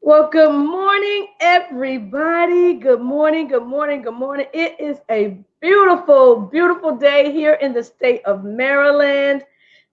Well, good morning, everybody. Good morning, good morning, good morning. It is a beautiful, beautiful day here in the state of Maryland.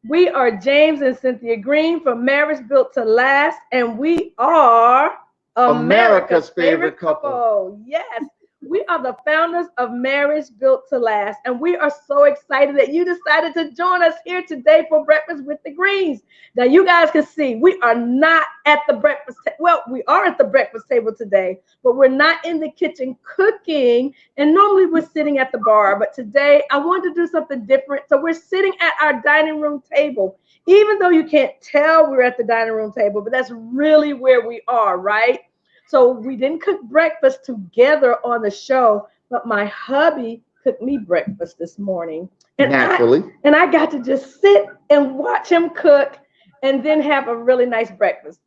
We are James and Cynthia Greene from Marriage Built to Last, and we are America's favorite couple. Yes, we are the founders of Marriage Built to Last, and we are so excited that you decided to join us here today for Breakfast with the Greenes. Now, you guys can see we are not at the breakfast table. Well, we are at the breakfast table today, but we're not in the kitchen cooking. And normally we're sitting at the bar, but today I wanted to do something different. So we're sitting at our dining room table, even though you can't tell we're at the dining room table, but that's really where we are, right? So we didn't cook breakfast together on the show, but my hubby cooked me breakfast this morning. And Naturally. I got to just sit and watch him cook and then have a really nice breakfast.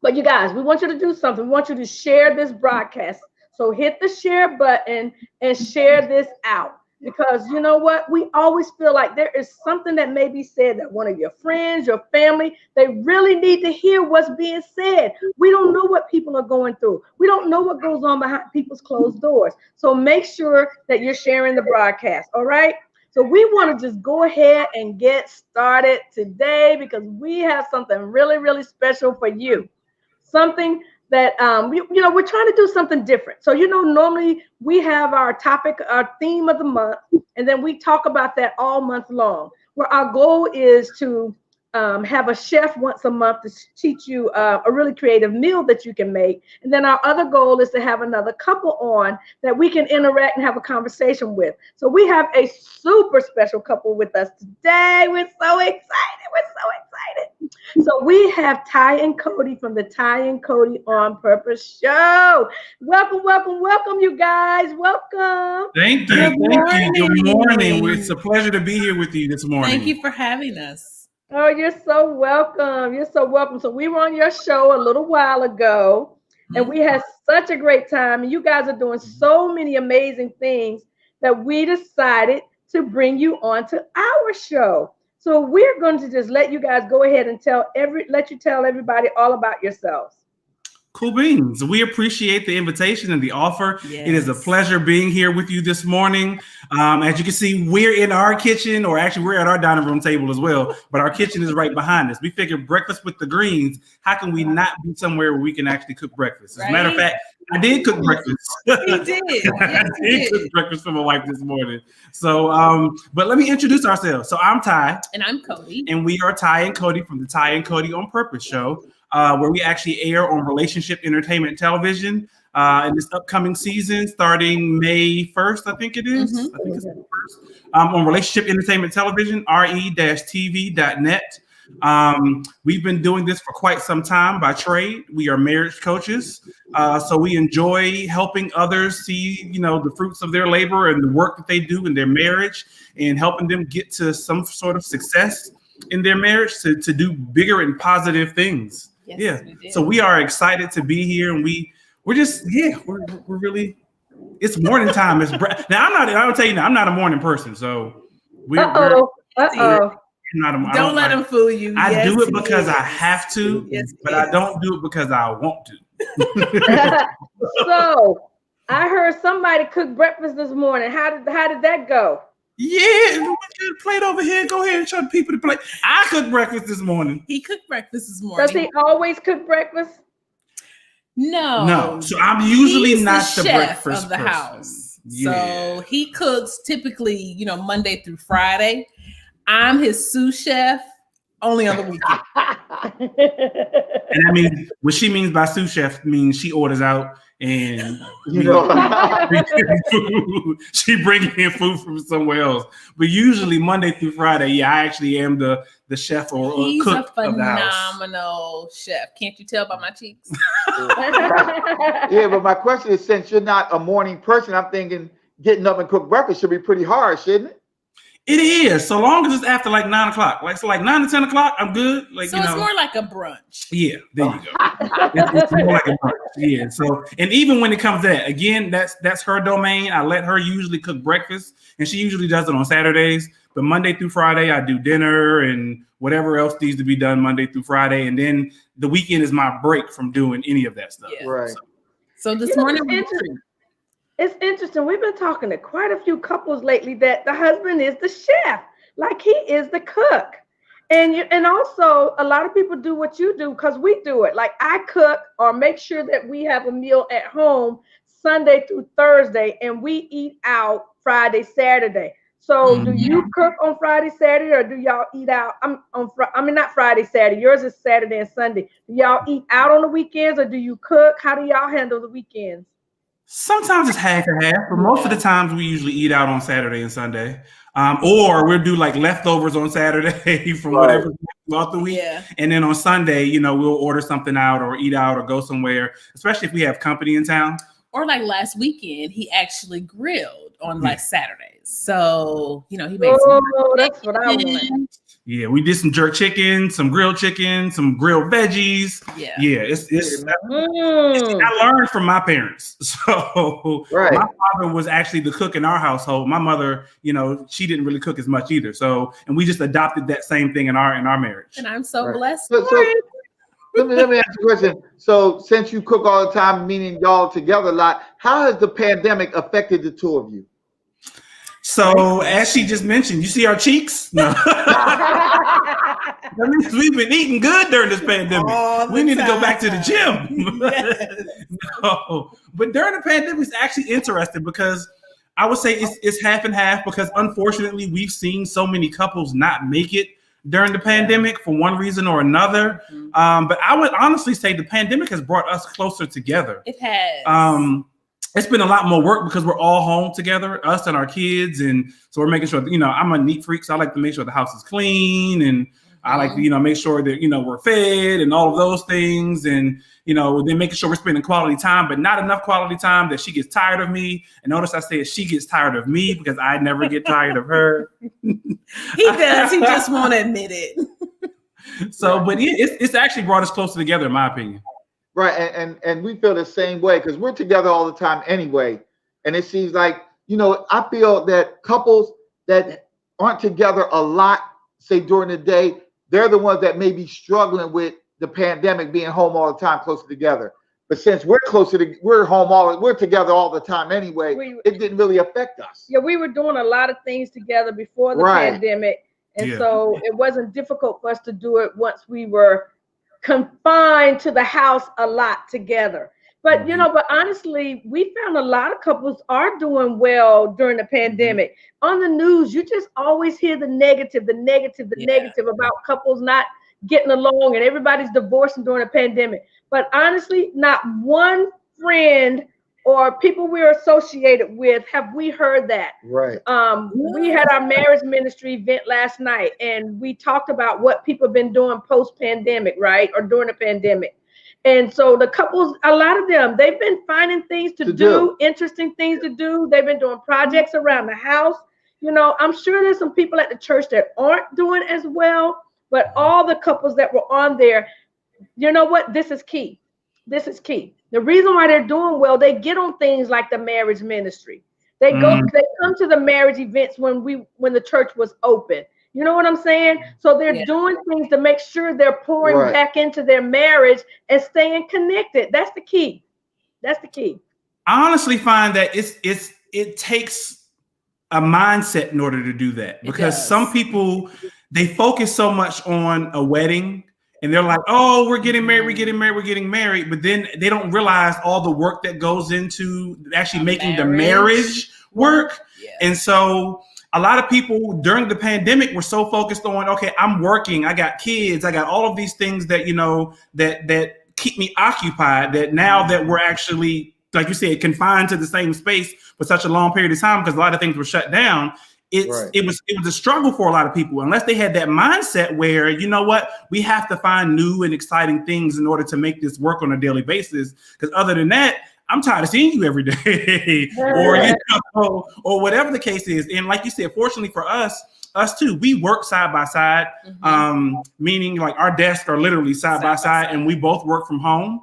But you guys, we want you to do something. We want you to share this broadcast. So hit the share button and share this out. Because you know what? We always feel like there is something that may be said that one of your friends, your family, they really need to hear what's being said. We don't know what people are going through. We don't know what goes on behind people's closed doors. So make sure that you're sharing the broadcast. All right? So we want to just go ahead and get started today because we have something really, really special for you. Something that, we're trying to do something different. So, normally we have our topic, our theme of the month, and then we talk about that all month long, where our goal is to have a chef once a month to teach you a really creative meal that you can make. And then our other goal is to have another couple on that we can interact and have a conversation with. So we have a super special couple with us today. We're so excited. So we have Ty and Cody from the Ty and Cody on Purpose show. Welcome, welcome, welcome, you guys. Welcome. Thank you. Good morning. It's a pleasure to be here with you this morning. Thank you for having us. Oh, you're so welcome. You're so welcome. So we were on your show a little while ago, and we had such a great time. And you guys are doing so many amazing things that we decided to bring you onto our show. So we're going to just let you guys go ahead and let you tell everybody all about yourselves. Cool beans. We appreciate the invitation and the offer. Yes. It is a pleasure being here with you this morning. As you can see, we're in our kitchen, or actually we're at our dining room table as well, but our kitchen is right behind us. We figured breakfast with the Greenes. How can we not be somewhere where we can actually cook breakfast? As a matter of fact, I did cook breakfast. He did. Yes, I did cook breakfast for my wife this morning. So, but let me introduce ourselves. So I'm Ty. And I'm Cody. And we are Ty and Cody from the Ty and Cody on Purpose show, where we actually air on Relationship Entertainment Television in this upcoming season, starting May 1st, I think it is. I think it's May 1st. On Relationship Entertainment Television, re-tv.net. We've been doing this for quite some time by trade. We are marriage coaches. So we enjoy helping others see, the fruits of their labor and the work that they do in their marriage and helping them get to some sort of success in their marriage to do bigger and positive things. Yes, yeah. So we are excited to be here, and we're just, we're really, it's morning time. It's now I'll tell you now, I'm not a morning person. So don't let him fool you. I do it because I have to, but I don't do it because I want to. So I heard somebody cook breakfast this morning. How did that go? Yeah, plate over here. Go ahead and show the people the plate. I cooked breakfast this morning. He cooked breakfast this morning. Does he always cook breakfast? No. So I'm usually He's not the the chef breakfast of the person. house. Yeah. So he cooks typically, Monday through Friday. I'm his sous chef only on the weekend. And I mean, what she means by sous chef means she orders out and she brings in food from somewhere else. But usually Monday through Friday, I actually am the chef or He's cook a of the house. phenomenal chef. Can't you tell by my cheeks? Yeah, but my question is, since you're not a morning person, I'm thinking getting up and cook breakfast should be pretty hard, shouldn't it? It is, so long as it's after like 9 o'clock. Like, so like 9 to 10 o'clock, I'm good. Like, so it's more like a brunch. Yeah, there you go. It's more like a brunch. Yeah. So, and even when it comes to that, again, that's her domain. I let her usually cook breakfast, and she usually does it on Saturdays. But Monday through Friday, I do dinner and whatever else needs to be done Monday through Friday, and then the weekend is my break from doing any of that stuff. Yeah. Right. So this morning, it's interesting. We've been talking to quite a few couples lately that the husband is the chef, like he is the cook. And also a lot of people do what you do because we do it. Like I cook or make sure that we have a meal at home Sunday through Thursday, and we eat out Friday, Saturday. So do you cook on Friday, Saturday, or do y'all eat out? Not Friday, Saturday. Yours is Saturday and Sunday. Do y'all eat out on the weekends, or do you cook? How do y'all handle the weekends? Sometimes it's half and half, but most of the times we usually eat out on Saturday and Sunday. Or we'll do like leftovers on Saturday from whatever throughout the week. Yeah. And then on Sunday, we'll order something out or eat out or go somewhere, especially if we have company in town. Or like last weekend, he actually grilled on like Saturdays. So, he makes that's what I want. Yeah, we did some jerk chicken, some grilled chicken, some grilled veggies. Yeah, I learned from my parents. So my father was actually the cook in our household. My mother, she didn't really cook as much either. So, and we just adopted that same thing in our marriage. And I'm so blessed. So let me ask you a question. So since you cook all the time, meaning y'all together a lot, how has the pandemic affected the two of you? So as she just mentioned, you see our cheeks? No. That means we've been eating good during this pandemic. We need to go back to the gym. Yes. No. But during the pandemic, it's actually interesting because I would say it's half and half because unfortunately we've seen so many couples not make it during the pandemic for one reason or another. But I would honestly say the pandemic has brought us closer together. It has. It's been a lot more work because we're all home together, us and our kids. And so we're making sure that, I'm a neat freak. So I like to make sure the house is clean and I like to, make sure that, we're fed and all of those things. And, then making sure we're spending quality time, but not enough quality time that she gets tired of me. And notice I said she gets tired of me because I never get tired of her. He does. He just won't admit it. So, but it's actually brought us closer together, in my opinion. Right, and we feel the same way because we're together all the time anyway. And it seems like, I feel that couples that aren't together a lot, say during the day, they're the ones that may be struggling with the pandemic, being home all the time, closer together. But since we're we're together all the time anyway, it didn't really affect us. Yeah, we were doing a lot of things together before the pandemic. And so it wasn't difficult for us to do it once we were confined to the house a lot together. But but honestly, we found a lot of couples are doing well during the pandemic. On the news, you just always hear the negative about couples not getting along and everybody's divorcing during the pandemic. But honestly, not one friend or people we're associated with have we heard that. Right. We had our marriage ministry event last night, and we talked about what people have been doing post-pandemic, right, or during the pandemic. And so the couples, a lot of them, they've been finding things to do, interesting things to do. They've been doing projects around the house. I'm sure there's some people at the church that aren't doing as well, but all the couples that were on there, you know what? This is key. This is key. The reason why they're doing well, they get on things like the marriage ministry. They come to the marriage events when the church was open. You know what I'm saying? So they're doing things to make sure they're pouring back into their marriage and staying connected. That's the key. That's the key. I honestly find that it takes a mindset in order to do that, because some people, they focus so much on a wedding and they're like, oh, we're getting married. But then they don't realize all the work that goes into actually making the marriage work. Yeah. And so a lot of people during the pandemic were so focused on, okay, I'm working, I got kids, I got all of these things that, that keep me occupied, that now that we're actually, like you said, confined to the same space for such a long period of time because a lot of things were shut down. It was a struggle for a lot of people unless they had that mindset where, you know what, we have to find new and exciting things in order to make this work on a daily basis. Because other than that, I'm tired of seeing you every day or whatever the case is. And like you said, fortunately for us, us too. We work side by side, meaning like our desks are literally side by side, and we both work from home.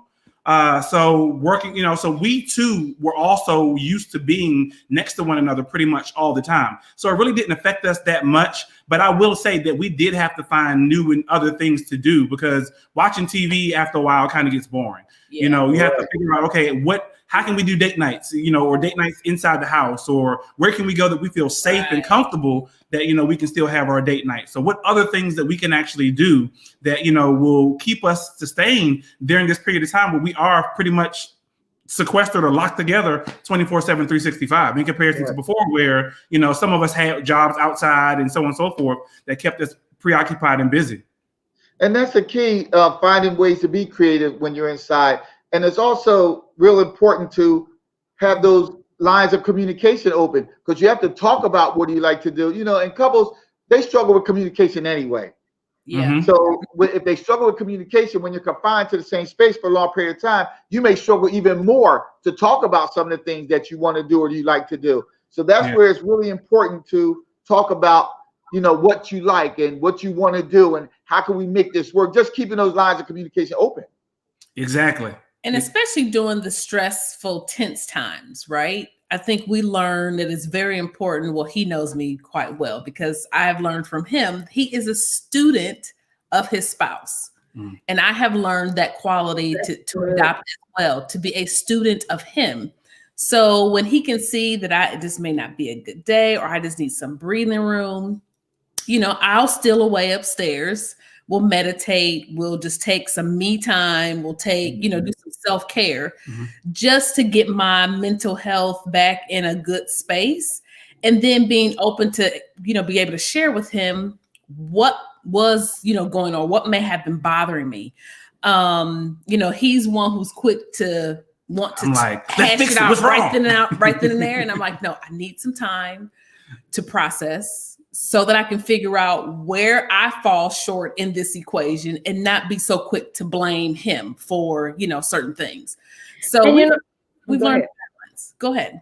So working, so we too were also used to being next to one another pretty much all the time. So it really didn't affect us that much. But I will say that we did have to find new and other things to do, because watching TV after a while kind of gets boring. You have to figure out, okay, how can we do date nights, or date nights inside the house, or where can we go that we feel safe and comfortable that, we can still have our date night. So what other things that we can actually do that, will keep us sustained during this period of time where we are pretty much sequestered or locked together 24/7, 365 in comparison to before, where, some of us had jobs outside and so on and so forth that kept us preoccupied and busy. And that's the key, finding ways to be creative when you're inside. And it's also real important to have those lines of communication open, because you have to talk about what do you like to do. And couples, they struggle with communication anyway. Yeah. So if they struggle with communication when you're confined to the same space for a long period of time, you may struggle even more to talk about some of the things that you want to do or you like to do. So that's where it's really important to talk about, what you like and what you want to do and how can we make this work. Just keeping those lines of communication open. Exactly. And especially during the stressful, tense times, right? I think we learn that it's very important. Well, he knows me quite well because I've learned from him. He is a student of his spouse. And I have learned that quality to adopt as well, to be a student of him. So when he can see that this may not be a good day, or I just need some breathing room, I'll steal away upstairs. We'll meditate. We'll just take some me time. We'll take, do some self-care just to get my mental health back in a good space. And then being open to, be able to share with him what was, going on, what may have been bothering me. He's one who's quick to want to hash it out right then and there. And I'm like, no, I need some time to process, so that I can figure out where I fall short in this equation and not be so quick to blame him for, certain things. So we've learned balance. Go ahead.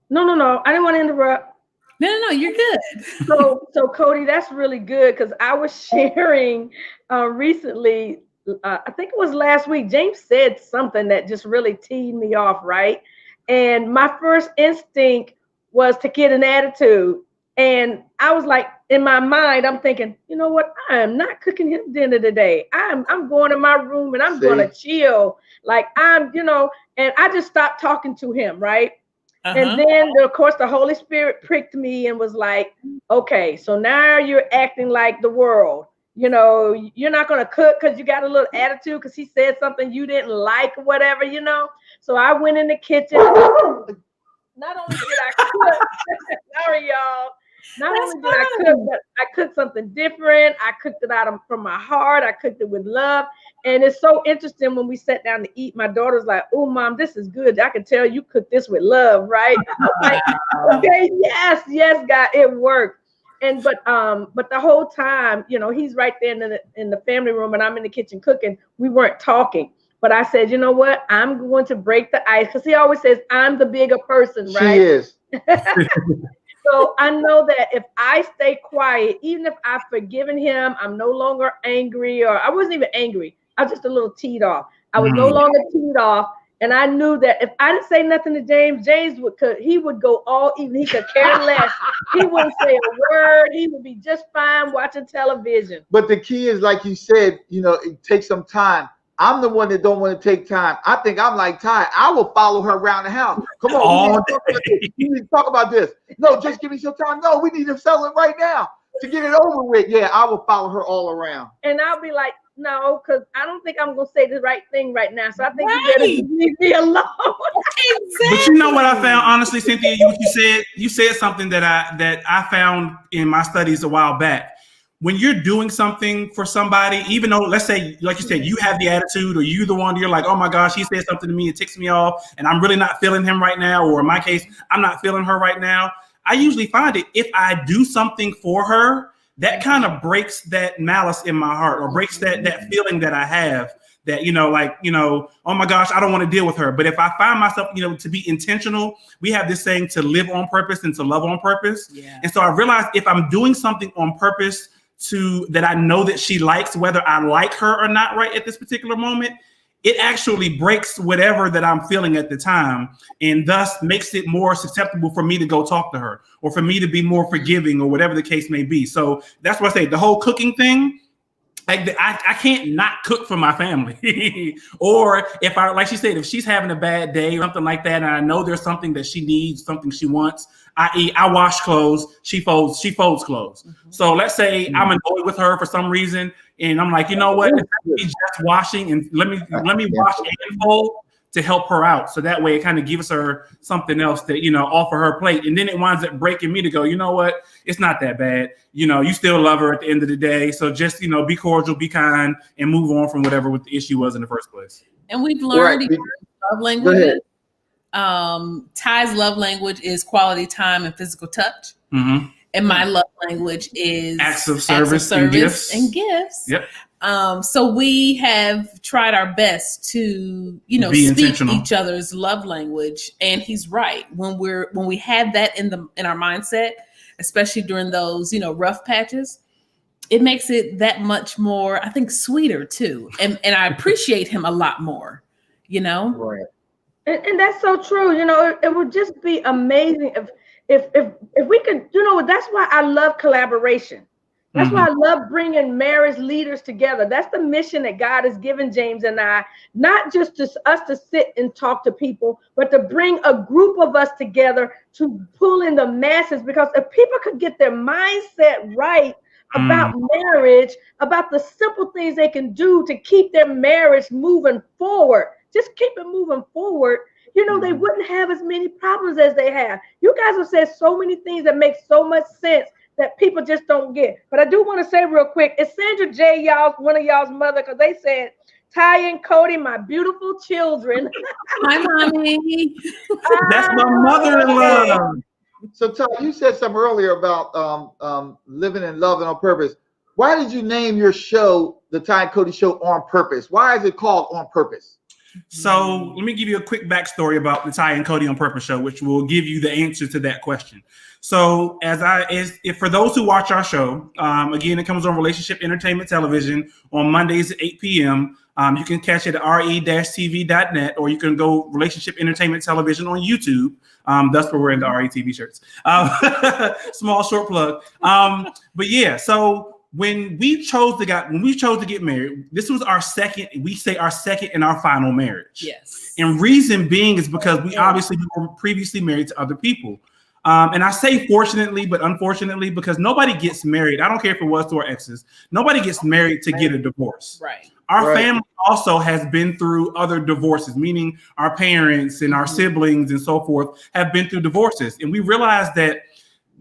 No. I didn't want to interrupt. No, you're good. So Cody, that's really good, because I was sharing recently, I think it was last week, James said something that just really teed me off, right? And my first instinct was to get an attitude. And I was like, in my mind, I'm thinking, you know what? I am not cooking him dinner today. I'm going to my room and I'm going to chill. Like and I just stopped talking to him, right? And then, of course, the Holy Spirit pricked me and was like, okay, so now you're acting like the world. You're not going to cook because you got a little attitude because he said something you didn't like or whatever, So I went in the kitchen. Not only did I cook, sorry, y'all. Not only did I cook, but I cooked something different. I cooked it from my heart. I cooked it with love. And it's so interesting when we sat down to eat, my daughter's like, oh, Mom, this is good. I can tell you cooked this with love, right? Like, okay, yes, God, it worked. And but the whole time, he's right there in the family room and I'm in the kitchen cooking. We weren't talking. But I said, you know what? I'm going to break the ice, because he always says I'm the bigger person, right? She is. So I know that if I stay quiet, even if I've forgiven him, I'm no longer angry, or I wasn't even angry. I was just a little teed off. I was no longer teed off. And I knew that if I didn't say nothing to James he would go all even. He could care less. He wouldn't say a word. He would be just fine watching television. But the key is, like you said, it takes some time. I'm the one that don't want to take time. I think I'm like Ty. I will follow her around the house. Come on, we need to talk about this. No, just give me some time. No, we need to settle it right now to get it over with. Yeah, I will follow her all around. And I'll be like, no, because I don't think I'm going to say the right thing right now. So I think you better leave me alone. Exactly. But you know what I found, honestly, Cynthia, you said something that I found in my studies a while back. When you're doing something for somebody, even though, let's say, like you said, you have the attitude, or you the one, you're like, oh my gosh, he said something to me, it ticks me off, and I'm really not feeling him right now, or in my case, I'm not feeling her right now. I usually find it, if I do something for her, that kind of breaks that malice in my heart, or breaks that feeling that I have, that, oh my gosh, I don't want to deal with her. But if I find myself, to be intentional, we have this saying to live on purpose and to love on purpose. Yeah. And so I realized if I'm doing something on purpose that I know that she likes, whether I like her or not right at this particular moment, it actually breaks whatever that I'm feeling at the time, and thus makes it more susceptible for me to go talk to her or for me to be more forgiving or whatever the case may be. So that's what I say, the whole cooking thing, like I can't not cook for my family. Or if like she said, if she's having a bad day or something like that, and I know there's something that she needs, something she wants, I wash clothes, she folds clothes. Mm-hmm. So let's say I'm annoyed with her for some reason, and I'm like, you know what? She's just washing, and let me wash and fold to help her out. So that way it kind of gives her something else to, offer her plate. And then it winds up breaking me to go, you know what? It's not that bad. You still love her at the end of the day. So just, be cordial, be kind, and move on from whatever the issue was in the first place. And we've learned love languages. Ty's love language is quality time and physical touch. Mm-hmm. And my love language is acts of service and gifts. Yep. So we have tried our best to, speak each other's love language. And he's right. When we have that in our mindset, especially during those, rough patches, it makes it that much more, I think, sweeter too. And I appreciate him a lot more, Right. And that's so true. It would just be amazing if we could, that's why I love collaboration. That's why I love bringing marriage leaders together. That's the mission that God has given James and I, not just us to sit and talk to people, but to bring a group of us together to pull in the masses. Because if people could get their mindset right about marriage, about the simple things they can do to keep their marriage moving forward, just keep it moving forward, they wouldn't have as many problems as they have. You guys have said so many things that make so much sense that people just don't get. But I do want to say real quick, is Sandra J. one of y'all's mother? Because they said, Ty and Cody, my beautiful children. Hi, mommy. That's my mother-in-law. So Ty, you said something earlier about living and loving on purpose. Why did you name your show, the Ty and Cody Show, On Purpose? Why is it called On Purpose? So let me give you a quick backstory about the Ty and Cody On Purpose show, which will give you the answer to that question. So if for those who watch our show, again, it comes on Relationship Entertainment Television on Mondays at 8 p.m. You can catch it at re-tv.net, or you can go Relationship Entertainment Television on YouTube. That's where we're in the RETV shirts. Small short plug. But yeah, so when we chose to get married, this was our second and our final marriage. Yes. And reason being is because we obviously were previously married to other people. And I say fortunately, but unfortunately, because nobody gets married. I don't care if it was to our exes. Nobody gets married to get a divorce. Right. Our family also has been through other divorces, meaning our parents and our siblings and so forth have been through divorces. And we realized that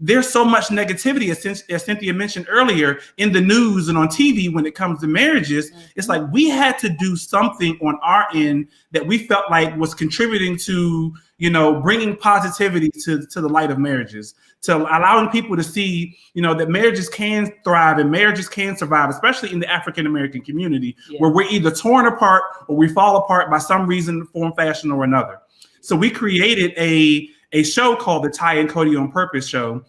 there's so much negativity, as Cynthia mentioned earlier, in the news and on TV when it comes to marriages. It's like we had to do something on our end that we felt like was contributing to, bringing positivity to the light of marriages, to allowing people to see, that marriages can thrive and marriages can survive, especially in the African-American community, where we're either torn apart or we fall apart by some reason, form, fashion, or another. So we created a show called the Ty and Cody On Purpose show,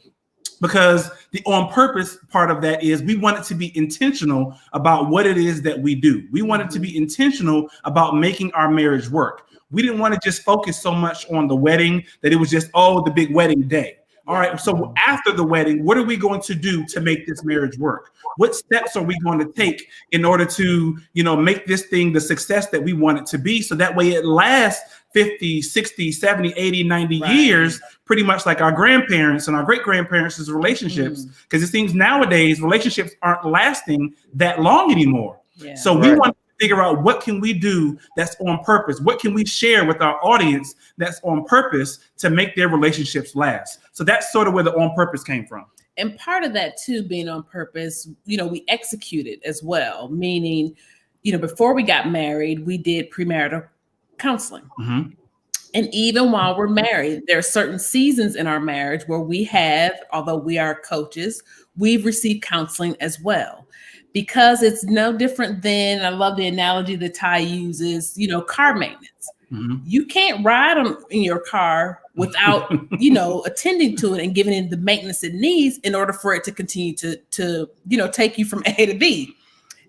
because the on purpose part of that is we wanted to be intentional about what it is that we do. We wanted to be intentional about making our marriage work. We didn't want to just focus so much on the wedding that it was just, the big wedding day. All right, so after the wedding, what are we going to do to make this marriage work? What steps are we going to take in order to, make this thing the success that we want it to be, so that way it lasts 50, 60, 70, 80, 90 years, pretty much like our grandparents and our great-grandparents' relationships, because it seems nowadays relationships aren't lasting that long anymore. Yeah. So we want to figure out what can we do that's on purpose? What can we share with our audience that's on purpose to make their relationships last? So that's sort of where the on purpose came from. And part of that too, being on purpose, we executed as well, meaning, before we got married, we did premarital counseling. Mm-hmm. And even while we're married, there are certain seasons in our marriage where we have, although we are coaches, we've received counseling as well. because it's no different than, I love the analogy that Ty uses, car maintenance. Mm-hmm. You can't ride in your car without, attending to it and giving it the maintenance it needs in order for it to continue to take you from A to B.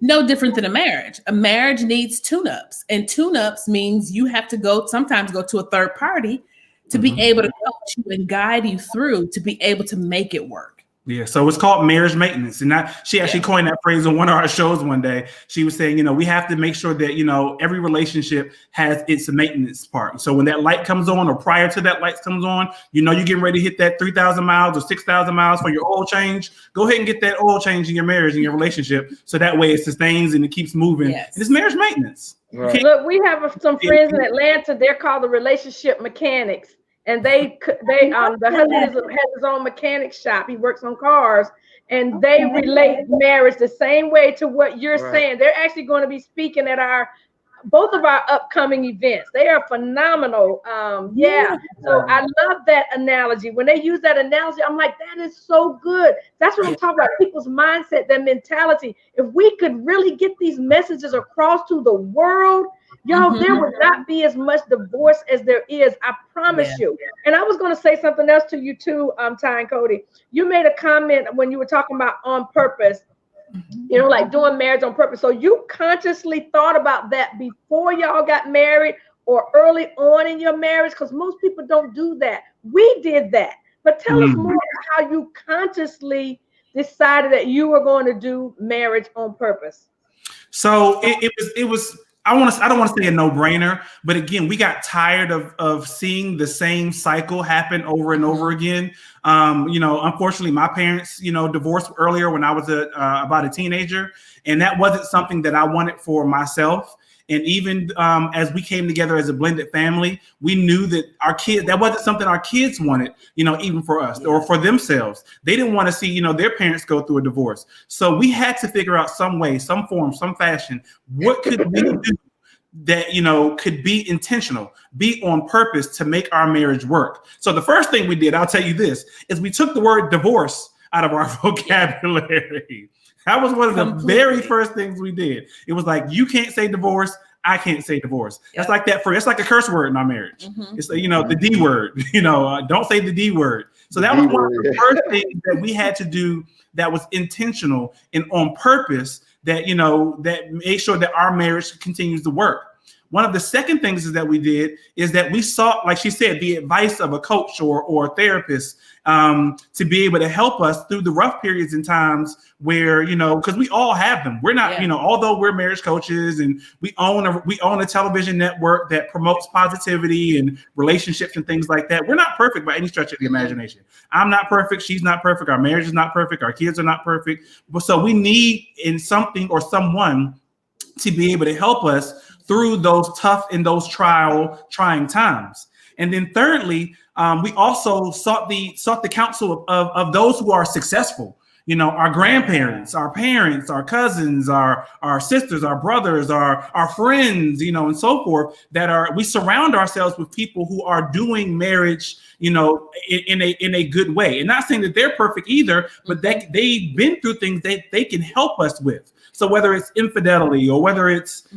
No different than a marriage. A marriage needs tune-ups, and tune-ups means you have to sometimes go to a third party to be able to coach you and guide you through to be able to make it work. Yeah, so it's called marriage maintenance. And she actually coined that phrase on one of our shows one day. She was saying, we have to make sure that, every relationship has its maintenance part. So when that light comes on or prior to that light comes on, you're getting ready to hit that 3,000 miles or 6,000 miles for your oil change. Go ahead and get that oil change in your marriage and your relationship. So that way it sustains and it keeps moving. Yes. And it's marriage maintenance. Right. Look, we have some friends in Atlanta. They're called the relationship mechanics. And the husband has his own mechanic shop. He works on cars, and they relate marriage the same way to what you're saying. They're actually going to be speaking at both of our upcoming events. They are phenomenal. So I love that analogy. When they use that analogy, I'm like, that is so good. That's what I'm talking about. People's mindset, their mentality. If we could really get these messages across to the world, y'all, there would not be as much divorce as there is. I promise you. And I was going to say something else to you too, Ty and Cody. You made a comment when you were talking about on purpose, like doing marriage on purpose. So you consciously thought about that before y'all got married or early on in your marriage? Because most people don't do that. We did that. But tell us more about how you consciously decided that you were going to do marriage on purpose. So it was. I don't want to say a no-brainer, but again, we got tired of seeing the same cycle happen over and over again. Unfortunately, my parents, divorced earlier when I was about a teenager, and that wasn't something that I wanted for myself. And even as we came together as a blended family, we knew that that wasn't something our kids wanted, even for us or for themselves. They didn't want to see, their parents go through a divorce. So we had to figure out some way, some form, some fashion. What could we do that, could be intentional, be on purpose to make our marriage work? So the first thing we did, I'll tell you this, is we took the word divorce out of our vocabulary. That was one of the very first things we did. It was like, you can't say divorce. I can't say divorce. That's like that. It's like a curse word in our marriage. It's the D word, don't say the D word. So that was one of the first things that we had to do that was intentional and on purpose that, that made sure that our marriage continues to work. One of the second things that we did is that we sought, like she said, the advice of a coach or a therapist to be able to help us through the rough periods and times where, because we all have them. We're not, although we're marriage coaches and we own a television network that promotes positivity and relationships and things like that. We're not perfect by any stretch of the imagination. I'm not perfect. She's not perfect. Our marriage is not perfect. Our kids are not perfect. But so we need something or someone to be able to help us through those tough and those trying times. And then thirdly, we also sought the counsel of those who are successful. Our grandparents, our parents, our cousins, our sisters, our brothers, our friends, and so forth, we surround ourselves with people who are doing marriage, in a good way. And not saying that they're perfect either, but they've been through things that they can help us with. So whether it's infidelity or whether it's,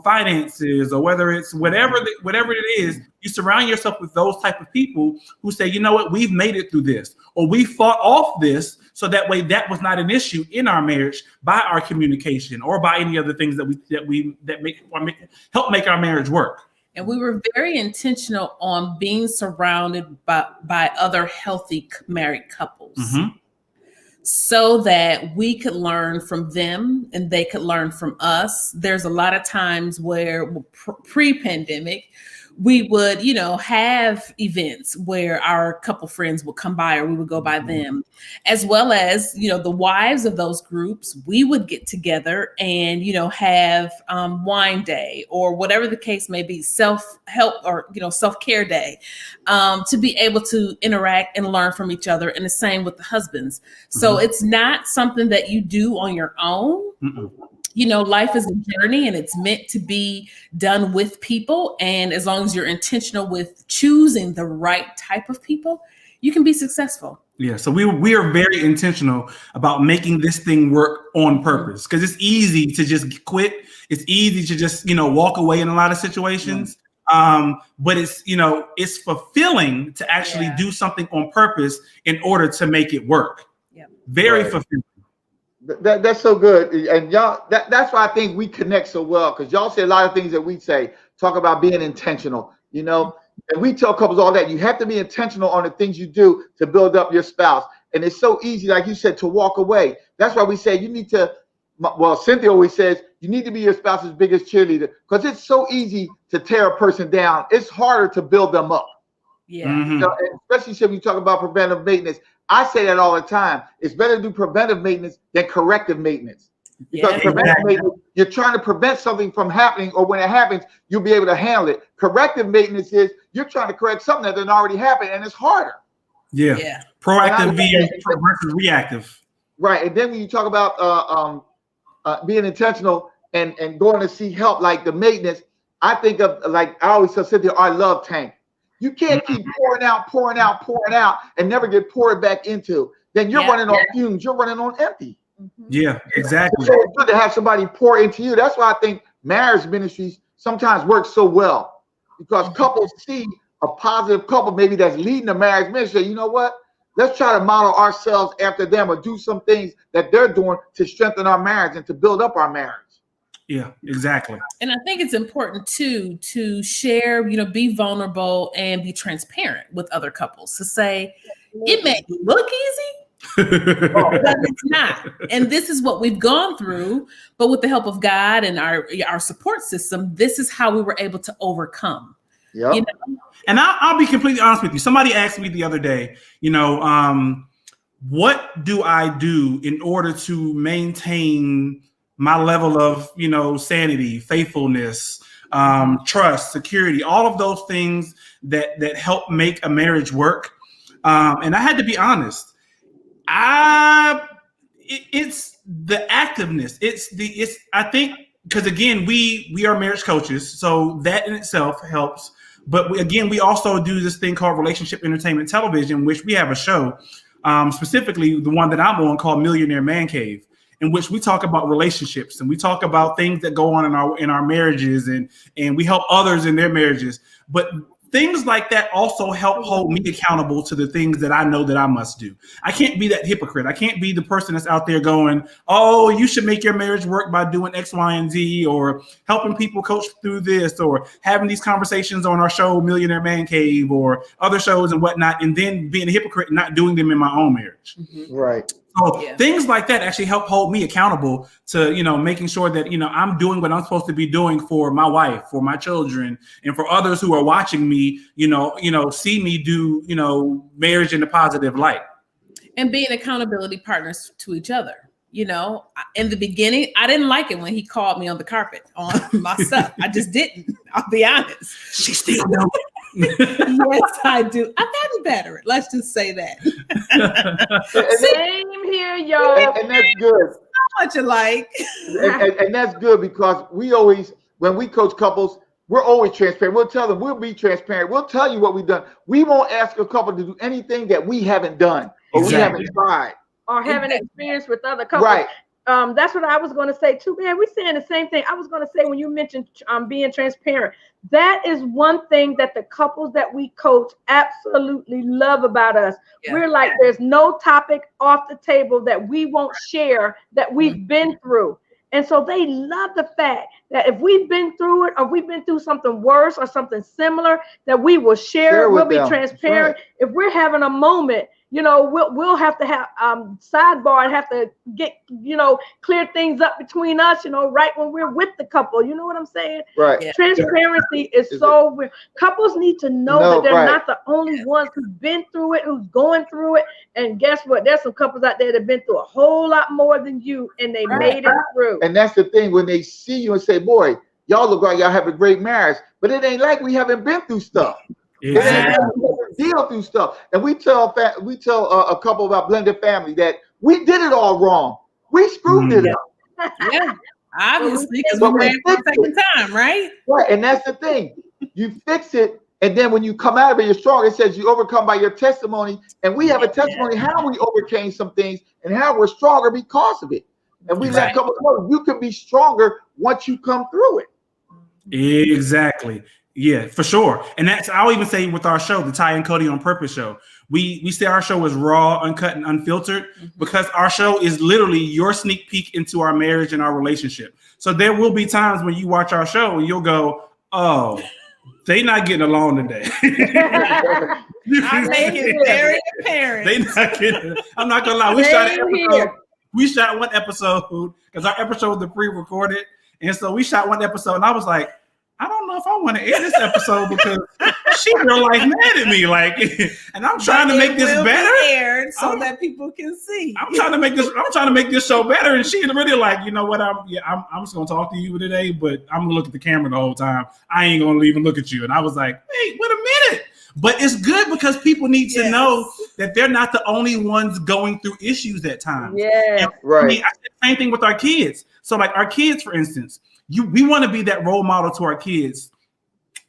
finances or whether it's whatever it is, you surround yourself with those type of people who say, you know what, we've made it through this, or we fought off this. So that way that was not an issue in our marriage by our communication or by any other things that help make our marriage work. And we were very intentional on being surrounded by other healthy married couples. So that we could learn from them and they could learn from us. There's a lot of times where pre-pandemic, we would, have events where our couple friends would come by or we would go by them, as well as, the wives of those groups, we would get together and, have wine day or whatever the case may be, self-help or, self-care day, to be able to interact and learn from each other. And the same with the husbands. So it's not something that you do on your own. Life is a journey and it's meant to be done with people. And as long as you're intentional with choosing the right type of people, you can be successful. Yeah, so we are very intentional about making this thing work on purpose, because it's easy to just quit. It's easy to just walk away in a lot of situations. But it's fulfilling to actually do something on purpose in order to make it work. Yeah, very fulfilling. That's so good, and y'all. That's why I think we connect so well, because y'all say a lot of things that we say. Talk about being intentional, and we tell couples all that. You have to be intentional on the things you do to build up your spouse. And it's so easy, like you said, to walk away. That's why we say you need to, well, Cynthia always says, you need to be your spouse's biggest cheerleader, because it's so easy to tear a person down. It's harder to build them up. Yeah. Mm-hmm. Especially when you talk about preventive maintenance. I say that all the time. It's better to do preventive maintenance than corrective maintenance. Because preventive maintenance, you're trying to prevent something from happening, or when it happens, you'll be able to handle it. Corrective maintenance is you're trying to correct something that didn't already happen, and it's harder. Yeah. Proactive versus reactive. Right. And then when you talk about being intentional and going to seek help, like the maintenance, I think of, like I always tell Cynthia, our love tank. You can't keep pouring out, and never get poured back into. Then you're running on fumes. You're running on empty. Yeah, exactly. So it's good to have somebody pour into you. That's why I think marriage ministries sometimes work so well, because couples see a positive couple maybe that's leading the marriage ministry. You know what? Let's try to model ourselves after them, or do some things that they're doing to strengthen our marriage and to build up our marriage. Yeah, exactly. And I think it's important too to share, be vulnerable and be transparent with other couples, to say it may look easy, but it's not. And this is what we've gone through, but with the help of God and our support system, this is how we were able to overcome. Yeah. And I'll be completely honest with you. Somebody asked me the other day, what do I do in order to maintain my level of, sanity, faithfulness, trust, security, all of those things that help make a marriage work. And I had to be honest. It's the activeness. I think, because again, we are marriage coaches, so that in itself helps. But we also do this thing called Relationship Entertainment Television, which we have a show, specifically the one that I'm on, called Millionaire Man Cave, in which we talk about relationships and we talk about things that go on in our marriages, and we help others in their marriages. But things like that also help hold me accountable to the things that I know that I must do. I can't be that hypocrite. I can't be the person that's out there going, oh, you should make your marriage work by doing X, Y, and Z, or helping people coach through this, or having these conversations on our show, Millionaire Man Cave, or other shows and whatnot, and then being a hypocrite and not doing them in my own marriage. Mm-hmm. Right. So things like that actually help hold me accountable to, making sure that, I'm doing what I'm supposed to be doing for my wife, for my children, and for others who are watching me, see me do, marriage in a positive light. And being accountability partners to each other. In the beginning, I didn't like it when he called me on the carpet on my stuff. I just didn't. I'll be honest. She still knows. Yes, I do. I've gotten better. Let's just say that. Same here, y'all. And that's good. How much alike. And that's good, because we always, when we coach couples, we're always transparent. We'll tell them, we'll be transparent. We'll tell you what we've done. We won't ask a couple to do anything that we haven't done or we haven't tried. Or haven't experienced with other couples. Right. That's what I was going to say too, man. We're saying the same thing. I was going to say, when you mentioned being transparent, that is one thing that the couples that we coach absolutely love about us. Yeah. We're like, there's no topic off the table that we won't share that we've been through. And so they love the fact that if we've been through it, or we've been through something worse or something similar, that we will share it. We'll be transparent. Right. If we're having a moment, we'll have to have sidebar and have to get, clear things up between us, right when we're with the couple. You know what I'm saying? Right. Yeah. Transparency is so weird. Couples need to know that they're not the only ones who've been through it, who's going through it. And guess what? There's some couples out there that have been through a whole lot more than you, and they made it through. And that's the thing, when they see you and say, boy, y'all look like y'all have a great marriage, but it ain't like we haven't been through stuff. Exactly. Deal through stuff. And we tell a couple of our blended family that we did it all wrong. We screwed it up. Yeah, obviously, because we ran for the second time, right? Right, and that's the thing. You fix it, And then when you come out of it, you're strong. It says you overcome by your testimony. And we have a testimony how we overcame some things and how we're stronger because of it. And we let couples know you can be stronger once you come through it. Exactly. Yeah, for sure. And that's, I'll even say with our show, the Ty and Cody on Purpose show, we say our show is raw, uncut, and unfiltered because our show is literally your sneak peek into our marriage and our relationship. So there will be times when you watch our show and you'll go, oh, they not getting along today. I make it very apparent. They not getting. I'm not gonna lie. We shot one episode because our episode was pre-recorded, and so we shot one episode, and I was like, I don't know if I want to air this episode because she real life mad at me, like, and I'm trying to make this better, aired so that people can see. I'm trying to make this show better, and she really like, you know what? I'm just gonna talk to you today, but I'm gonna look at the camera the whole time. I ain't gonna even look at you. And I was like, wait a minute. But it's good because people need to know that they're not the only ones going through issues at times. Yeah, right. I mean, I said the same thing with our kids. So, like our kids, for instance. We want to be that role model to our kids,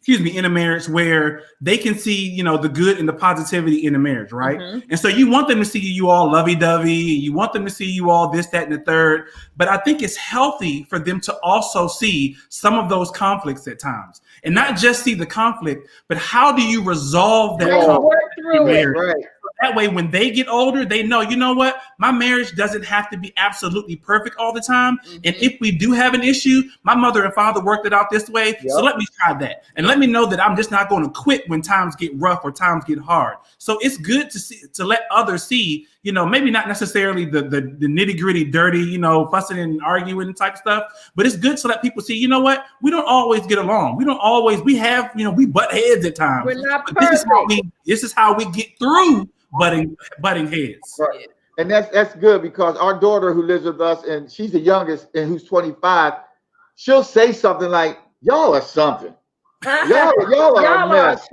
in a marriage where they can see, you know, the good and the positivity in the marriage, right? And so you want them to see you all lovey-dovey, you want them to see you all this, that, and the third. But I think it's healthy for them to also see some of those conflicts at times. And not just see the conflict, but how do you resolve that conflict? Work through it. Right. That way, when they get older, they know, you know what? My marriage doesn't have to be absolutely perfect all the time. And if we do have an issue, my mother and father worked it out this way. So let me try that. And let me know that I'm just not going to quit when times get rough or times get hard. So it's good to let others see, you know, maybe not necessarily the nitty gritty, dirty, you know, fussing and arguing type stuff. But it's good to let people see, you know what? We don't always get along. We have, you know, we butt heads at times. We're not but perfect. This is how we get through butting heads. Right. And that's good because our daughter who lives with us, and she's the youngest and who's 25, she'll say something like, y'all are something. Y'all are a mess.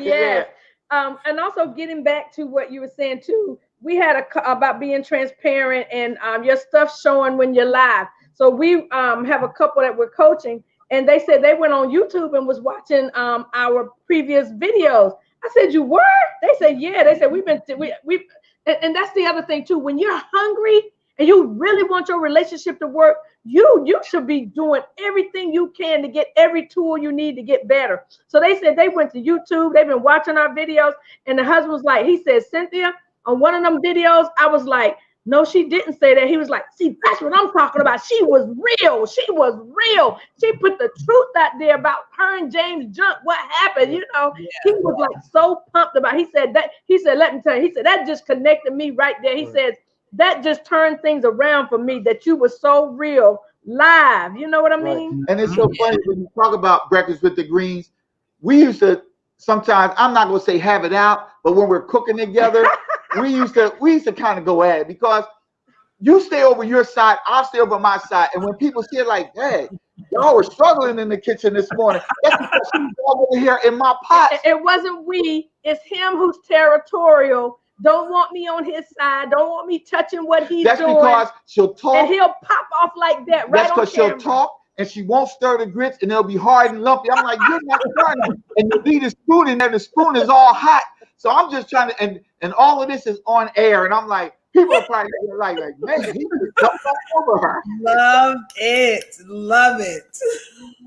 Yes. And also getting back to what you were saying too, we had about being transparent and your stuff showing when you're live. So we have a couple that we're coaching, and they said they went on YouTube and was watching our previous videos. I said, you were? They said, yeah. They said, and that's the other thing too. When you're hungry and you really want your relationship to work, you should be doing everything you can to get every tool you need to get better. So they said they went to YouTube. They've been watching our videos. And the husband was like, he said, Cynthia, on one of them videos, I was like, no, she didn't say that. He was like, see, that's what I'm talking about. She was real. She put the truth out there about her and James Junk. What happened? You know, he was like so pumped about it. He said, let me tell you, he said, that just connected me right there. He says, that just turned things around for me, that you were so real live. You know what I mean? And it's so funny when you talk about Breakfast with the Greenes, we used to sometimes, I'm not going to say have it out, but when we're cooking together, we used to kind of go at it because you stay over your side, I'll stay over my side. And when people see it like, hey, y'all were struggling in the kitchen this morning, that's because she's over here in my pot. It wasn't it's him who's territorial, don't want me on his side, don't want me touching what he's doing. That's because she'll talk. And he'll pop off like that right on camera. That's because she'll talk and she won't stir the grits and they'll be hard and lumpy. I'm like, you're not stirring. And you leave the spoon in there, the spoon is all hot. So I'm just trying to, and all of this is on air, and I'm like, people are probably like, man, he just jumped all over her. Love it.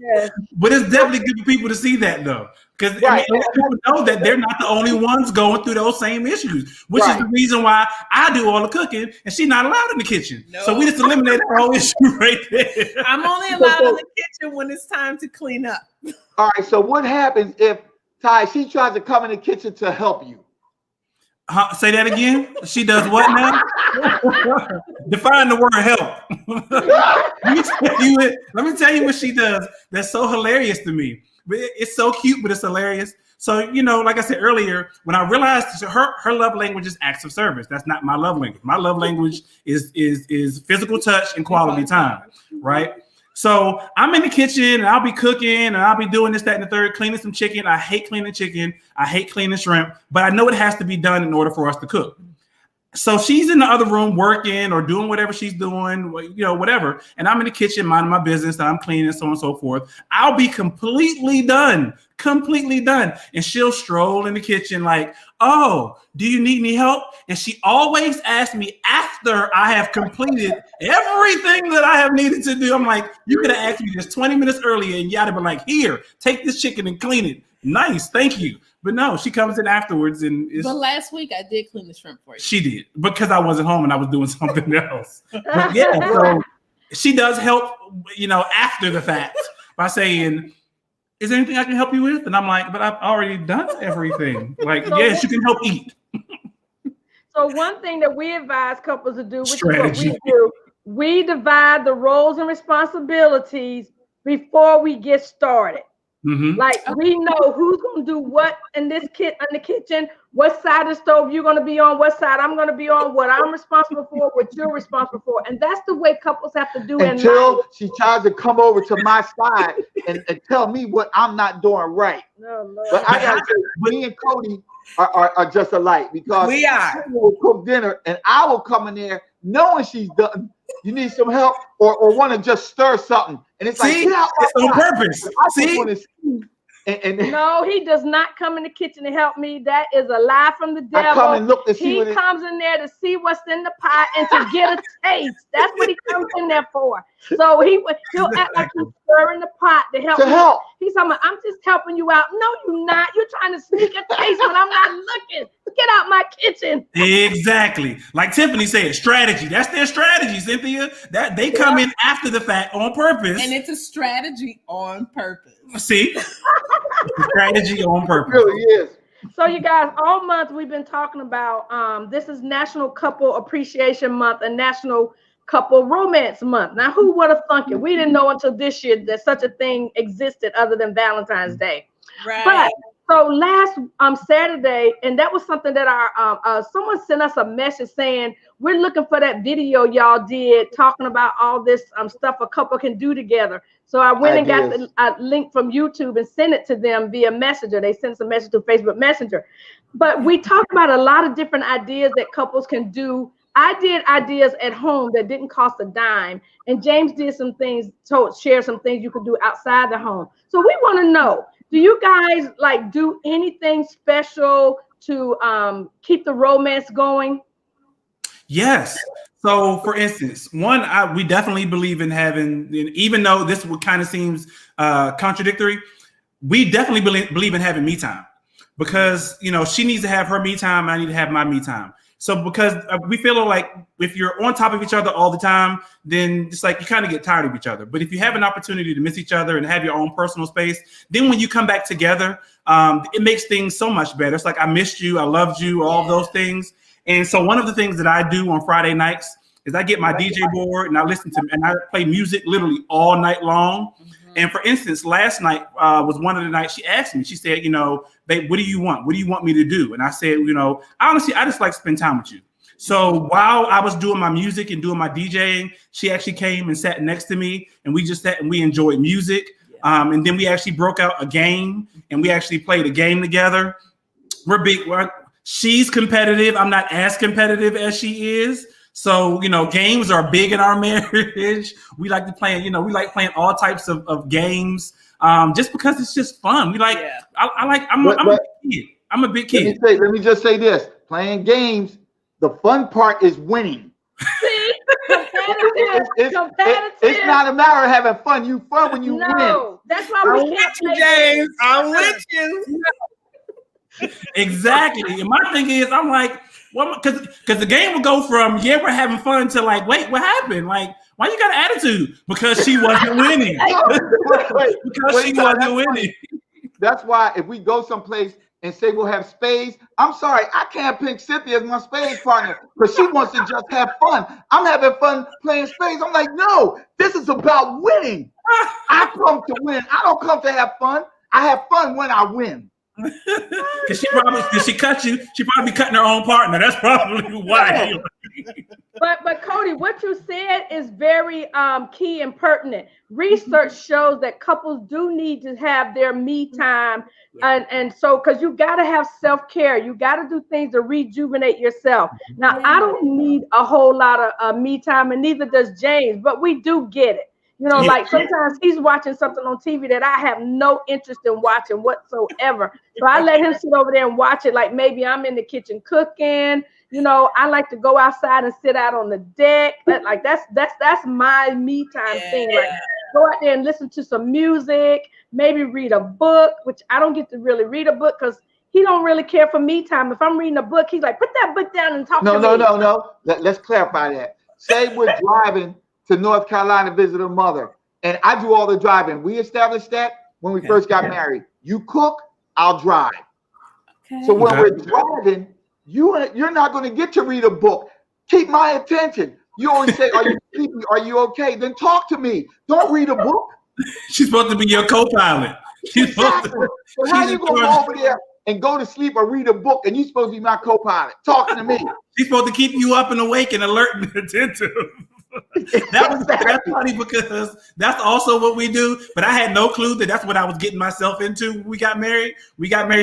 Yes. But it's definitely good for people to see that though, because people know that they're not the only ones going through those same issues, which is the reason why I do all the cooking and she's not allowed in the kitchen. No. So we just eliminated the whole issue right there. I'm only allowed in the kitchen when it's time to clean up. All right. So what happens if Ty, she tries to come in the kitchen to help you? Say that again. She does what now? Define the word help. Let me tell you what she does. That's so hilarious to me. It's so cute, but it's hilarious. So, you know, like I said earlier, when I realized her love language is acts of service. That's not my love language. My love language is physical touch and quality time, right? So I'm in the kitchen and I'll be cooking and I'll be doing this, that, and the third, cleaning some chicken. I hate cleaning chicken. I hate cleaning shrimp, but I know it has to be done in order for us to cook. So she's in the other room working or doing whatever she's doing, whatever. And I'm in the kitchen minding my business, and I'm cleaning, so on and so forth. I'll be completely done. And she'll stroll in the kitchen like, oh, do you need any help? And she always asks me after I have completed everything that I have needed to do. I'm like, you could have asked me this 20 minutes earlier, and you would have been like, here, take this chicken and clean it. Nice, thank you. But no, she comes in afterwards and But last week I did clean the shrimp for you. She did, because I wasn't home and I was doing something else. But yeah, so she does help, after the fact by saying, is there anything I can help you with? And I'm like, but I've already done everything. Like, yes, you can help eat. So one thing that we advise couples to do, which Strategy. Is what we do, we divide the roles and responsibilities before we get started. Mm-hmm. Like we know who's going to do what in the kitchen, what side of the stove you're going to be on, what side I'm going to be on, what I'm responsible for, what you're responsible for. And that's the way couples have to do it. Until she tries to come over to my side and tell me what I'm not doing right. No. But I got to say, me and Cody are just alike, because we are. She will cook dinner and I will come in there knowing she's done. You need some help or want to just stir something. And it's like, it's on purpose. No, he does not come in the kitchen to help me. That is a lie from the devil. I come and look to see he comes in there to see what's in the pot and to get a taste. That's what he comes in there for. So he'll act like he's stirring the pot to help me. He's talking, I'm just helping you out. No, you're not. You're trying to sneak a taste when I'm not looking. Get out my kitchen. Exactly. Like Tiffany said, strategy. That's their strategy, Cynthia. That they come in after the fact on purpose. And it's a strategy on purpose. See? Strategy on purpose. It really is. So you guys, all month we've been talking about this is National Couple Appreciation Month and National Couple Romance Month. Now, who would have thunk it? We didn't know until this year that such a thing existed other than Valentine's Day. Right. But so last Saturday, and that was something that our someone sent us a message saying, we're looking for that video y'all did talking about all this stuff a couple can do together. So I went and got the link from YouTube and sent it to them via Messenger. They sent some message to Facebook Messenger. But we talked about a lot of different ideas that couples can do. I did ideas at home that didn't cost a dime. And James did some things, share some things you could do outside the home. So we want to know, do you guys like do anything special to keep the romance going? Yes. So, for instance, we definitely believe in having, even though this kind of seems contradictory, we definitely believe in having me time, because, she needs to have her me time. I need to have my me time. So because we feel like if you're on top of each other all the time, then it's like you kind of get tired of each other. But if you have an opportunity to miss each other and have your own personal space, then when you come back together, it makes things so much better. It's like, I missed you, I loved you, all of those things. And so one of the things that I do on Friday nights is I get my DJ board and I I play music literally all night long. Mm-hmm. And for instance, last night was one of the nights she asked me, she said, babe, what do you want? What do you want me to do? And I said, honestly, I just like to spend time with you. So while I was doing my music and doing my DJing, she actually came and sat next to me and we just sat and we enjoyed music. And then we actually broke out a game and we actually played a game together. She's competitive. I'm not as competitive as she is. So, games are big in our marriage. We like to play, we like playing all types of games just because it's just fun. We like, I'm a big kid. I'm a big kid. Let me just say this. Playing games, the fun part is winning. See? Competitive. It's not a matter of having fun. You fun when you win. That's why we can't play James. I'm with you. Exactly. And my thing is, I'm like, well, because the game will go from, we're having fun to like, wait, what happened? Like, why you got an attitude? Because she wasn't winning. She wasn't winning. That's why if we go someplace and say we'll have spades, I'm sorry, I can't pick Cynthia as my spades partner because she wants to just have fun. I'm having fun playing spades. I'm like, no, this is about winning. I come to win. I don't come to have fun. I have fun when I win. Because she cut you, she probably be cutting her own partner. That's probably why. But Cody, what you said is very key and pertinent. Research shows that couples do need to have their me time, and so because you got to have self-care, you got to do things to rejuvenate yourself. Now, I don't need a whole lot of me time, and neither does James, but we do get it. You know, like sometimes he's watching something on TV that I have no interest in watching whatsoever. So I let him sit over there and watch it. Like maybe I'm in the kitchen cooking. You know, I like to go outside and sit out on the deck. Like that's my me time thing. Like go out there and listen to some music, maybe read a book, which I don't get to really read a book because he don't really care for me time. If I'm reading a book, he's like, put that book down and talk to me. No. Let's clarify that. Say we're driving to North Carolina to visit her mother, and I do all the driving. We established that when we first got married. You cook, I'll drive. Okay. So when we're driving, you're not going to get to read a book. Keep my attention. You always say, "Are you sleepy? Are you okay?" Then talk to me. Don't read a book. She's supposed to be your co-pilot. Exactly. So how you going to go over there and go to sleep or read a book, and you're supposed to be my co-pilot talking to me? She's supposed to keep you up and awake and alert and attentive. That's funny because that's also what we do. But I had no clue that's what I was getting myself into when we got married.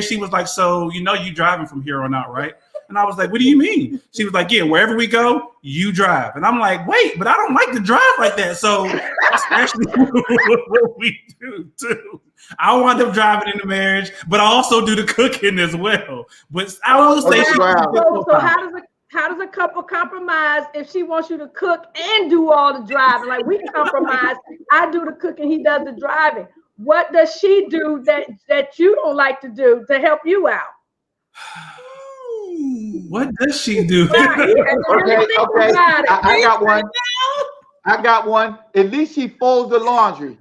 She was like, "So you know you driving from here on out, right?" And I was like, "What do you mean?" She was like, "Yeah, wherever we go, you drive." And I'm like, "Wait, but I don't like to drive like that." So that's actually what we do too. I wind up driving in the marriage, but I also do the cooking as well. But I will say, so how does a couple compromise if she wants you to cook and do all the driving? Like we compromise. I do the cooking, he does the driving. What does she do that you don't like to do to help you out? What does she do? Okay. I got one. At least she folds the laundry.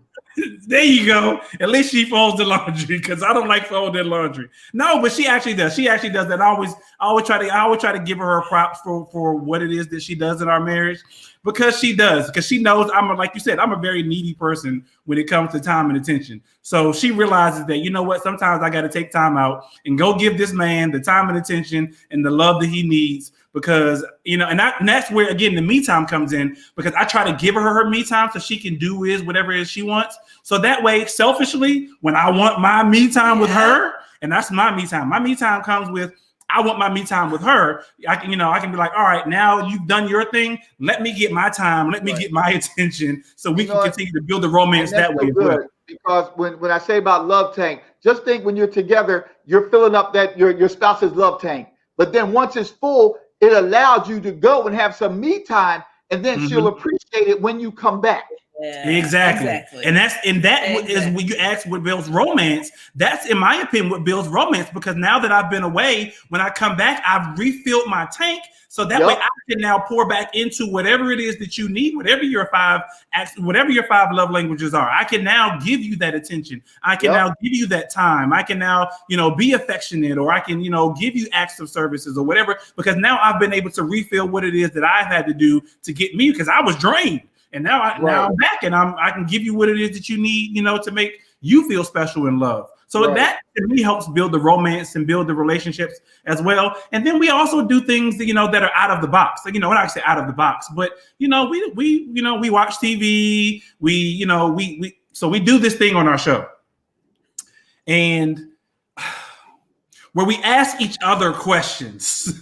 There you go. At least she folds the laundry because I don't like folding laundry. No, but she actually does. She actually does that. I always try to give her props for what it is that she does in our marriage because she does. Because she knows like you said, I'm a very needy person when it comes to time and attention. So she realizes that, you know what, sometimes I got to take time out and go give this man the time and attention and the love that he needs. Because, you know, and that's where, again, the me time comes in because I try to give her me time so she can do whatever it is she wants. So that way, selfishly, when I want my me time with her, and that's my me time comes with, I want my me time with her. I can be like, all right, now you've done your thing. Let me get my time. Let me get my attention so we can continue to build the romance that way. Good. Because when I say about love tank, just think when you're together, you're filling up that your spouse's love tank. But then once it's full, it allows you to go and have some me time, and then she'll appreciate it when you come back. Yeah, exactly. And that is when you ask what builds romance. That's, in my opinion, what builds romance, because now that I've been away, when I come back, I've refilled my tank. So that way I can now pour back into whatever it is that you need, whatever your five love languages are. I can now give you that attention. I can now give you that time. I can now, be affectionate, or I can, give you acts of services or whatever, because now I've been able to refill what it is that I've had to do to get me, because I was drained. And now I'm back, and I can give you what it is that you need, to make you feel special and loved. So that to me helps build the romance and build the relationships as well. And then we also do things that, that are out of the box. Like, when I say out of the box, but we watch TV. So we do this thing on our show, and where we ask each other questions.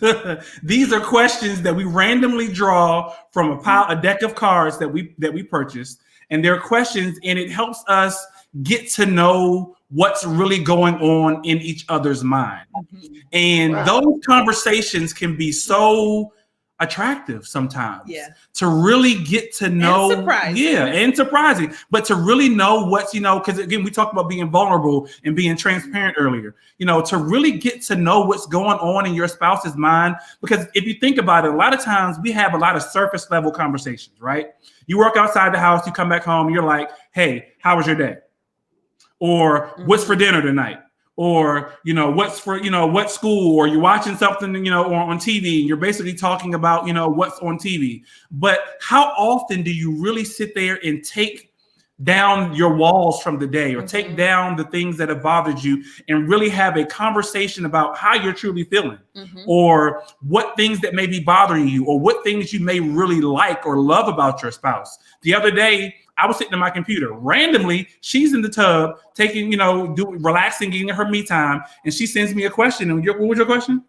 These are questions that we randomly draw from a deck of cards that we purchased, and they're questions, and it helps us get to know what's really going on in each other's mind. And those conversations can be so attractive sometimes to really get to know, and surprising, but to really know what's, because again, we talked about being vulnerable and being transparent earlier, to really get to know what's going on in your spouse's mind. Because if you think about it, a lot of times we have a lot of surface level conversations, right? You work outside the house, you come back home, you're like, hey, how was your day? Or what's for dinner tonight? Or, what's for, what school, or you're watching something, on TV, and you're basically talking about, what's on TV. But how often do you really sit there and take down your walls from the day, or take down the things that have bothered you, and really have a conversation about how you're truly feeling, or what things that may be bothering you, or what things you may really like or love about your spouse. The other day, I was sitting at my computer. Randomly, she's in the tub, taking, relaxing, getting her me time, and she sends me a question. And what was your question?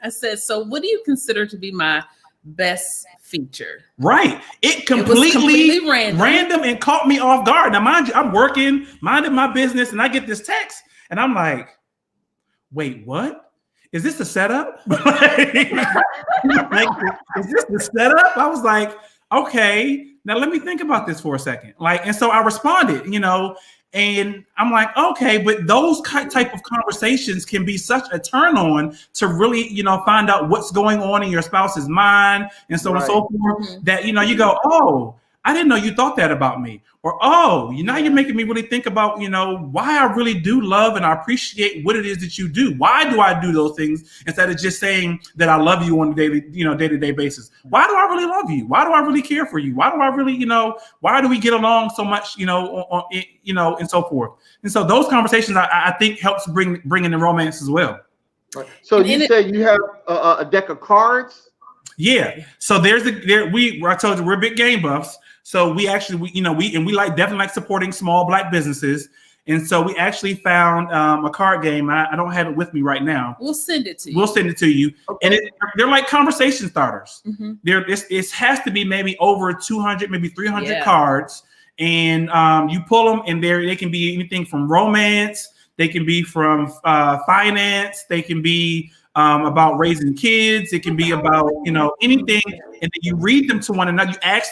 I said, so what do you consider to be my best feature? Right. It completely random and caught me off guard. Now, mind you, I'm working, minding my business, and I get this text, and I'm like, wait, what? Is this the setup? Like, is this the setup? I was like, okay, now let me think about this for a second. And so I responded, and I'm like, okay, but those type of conversations can be such a turn on to really, find out what's going on in your spouse's mind and so on and so forth, that, you go, oh, I didn't know you thought that about me. Or, oh, now you're making me really think about, why I really do love and I appreciate what it is that you do. Why do I do those things instead of just saying that I love you on a daily, day-to-day basis? Why do I really love you? Why do I really care for you? Why do I really, why do we get along so much, and so forth? And so those conversations, I think, helps bring in the romance as well. Right. So you say you have a deck of cards? Yeah. So I told you we're big game buffs. So we definitely like supporting small Black businesses. And so we actually found a card game. I don't have it with me right now. We'll send it to you. Okay. And they're like conversation starters. It has to be maybe over 200, maybe 300 cards. And you pull them, and they can be anything from romance. They can be from finance. They can be about raising kids. It can be about, anything. And then you read them to one another. You ask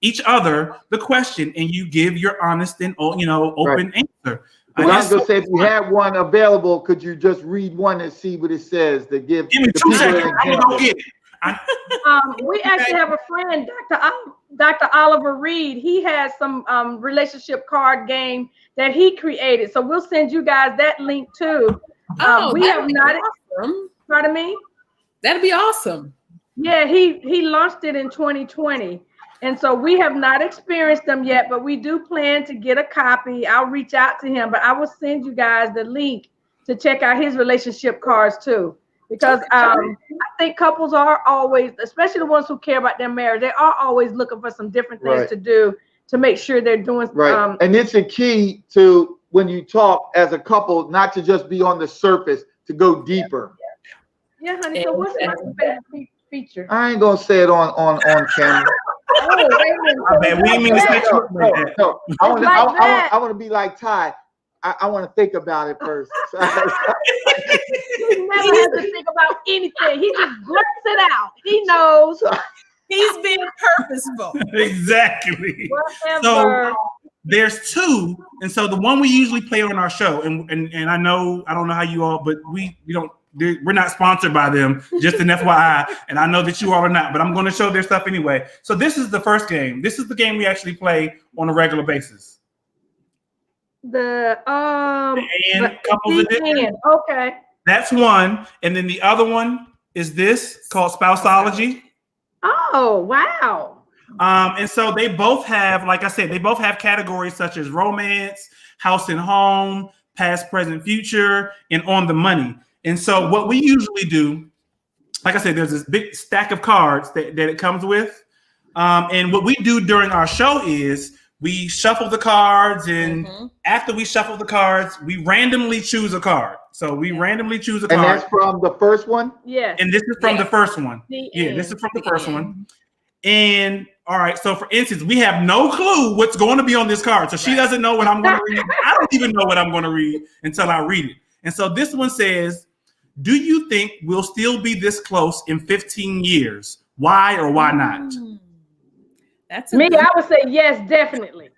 each other the question, and you give your honest and open answer. Well, I was gonna say, if you have one available, could you just read one and see what it says to give? Give me 2 seconds. I'm gonna go get it. We actually have a friend, Dr. Oliver Reed. He has some relationship card game that he created. So we'll send you guys that link too. We have not. Awesome. Pardon me? That'd be awesome. Yeah, he launched it in 2020. And so we have not experienced them yet, but we do plan to get a copy. I'll reach out to him, but I will send you guys the link to check out his relationship cards too. Because I think couples are always, especially the ones who care about their marriage, they are always looking for some different things to do to make sure they're doing. And it's a key to, when you talk as a couple, not to just be on the surface, to go deeper. Yeah, honey. So what's my favorite feature? I ain't gonna say it on camera. We mean to say no. I want to be like Ty. I want to think about it first. He never has to think about anything. He just blurts it out. He knows. He's being purposeful. Exactly. Whatever. So there's two, and so the one we usually play on our show, and I don't know how you all, but we don't. We're not sponsored by them, just an FYI, and I know that you all are not, but I'm going to show their stuff anyway. So this is the first game. This is the game we actually play on a regular basis. The couples edition. Okay. That's one, and then the other one is this called Spouseology. Oh, wow. And so they both have, like I said, they both have categories such as romance, house and home, past, present, future, and on the money. And so what we usually do, like I said, there's this big stack of cards that it comes with. And what we do during our show is we shuffle the cards, and after we shuffle the cards, we randomly choose a card. So we randomly choose a card. And that's from the first one? Yes. And this is from the first one. This is from the first one. And all right, so for instance, we have no clue what's going to be on this card. So she doesn't know what I'm going to read. I don't even know what I'm going to read until I read it. And so this one says, do you think we'll still be this close in 15 years? Why or why not? That's me. I would say yes, definitely.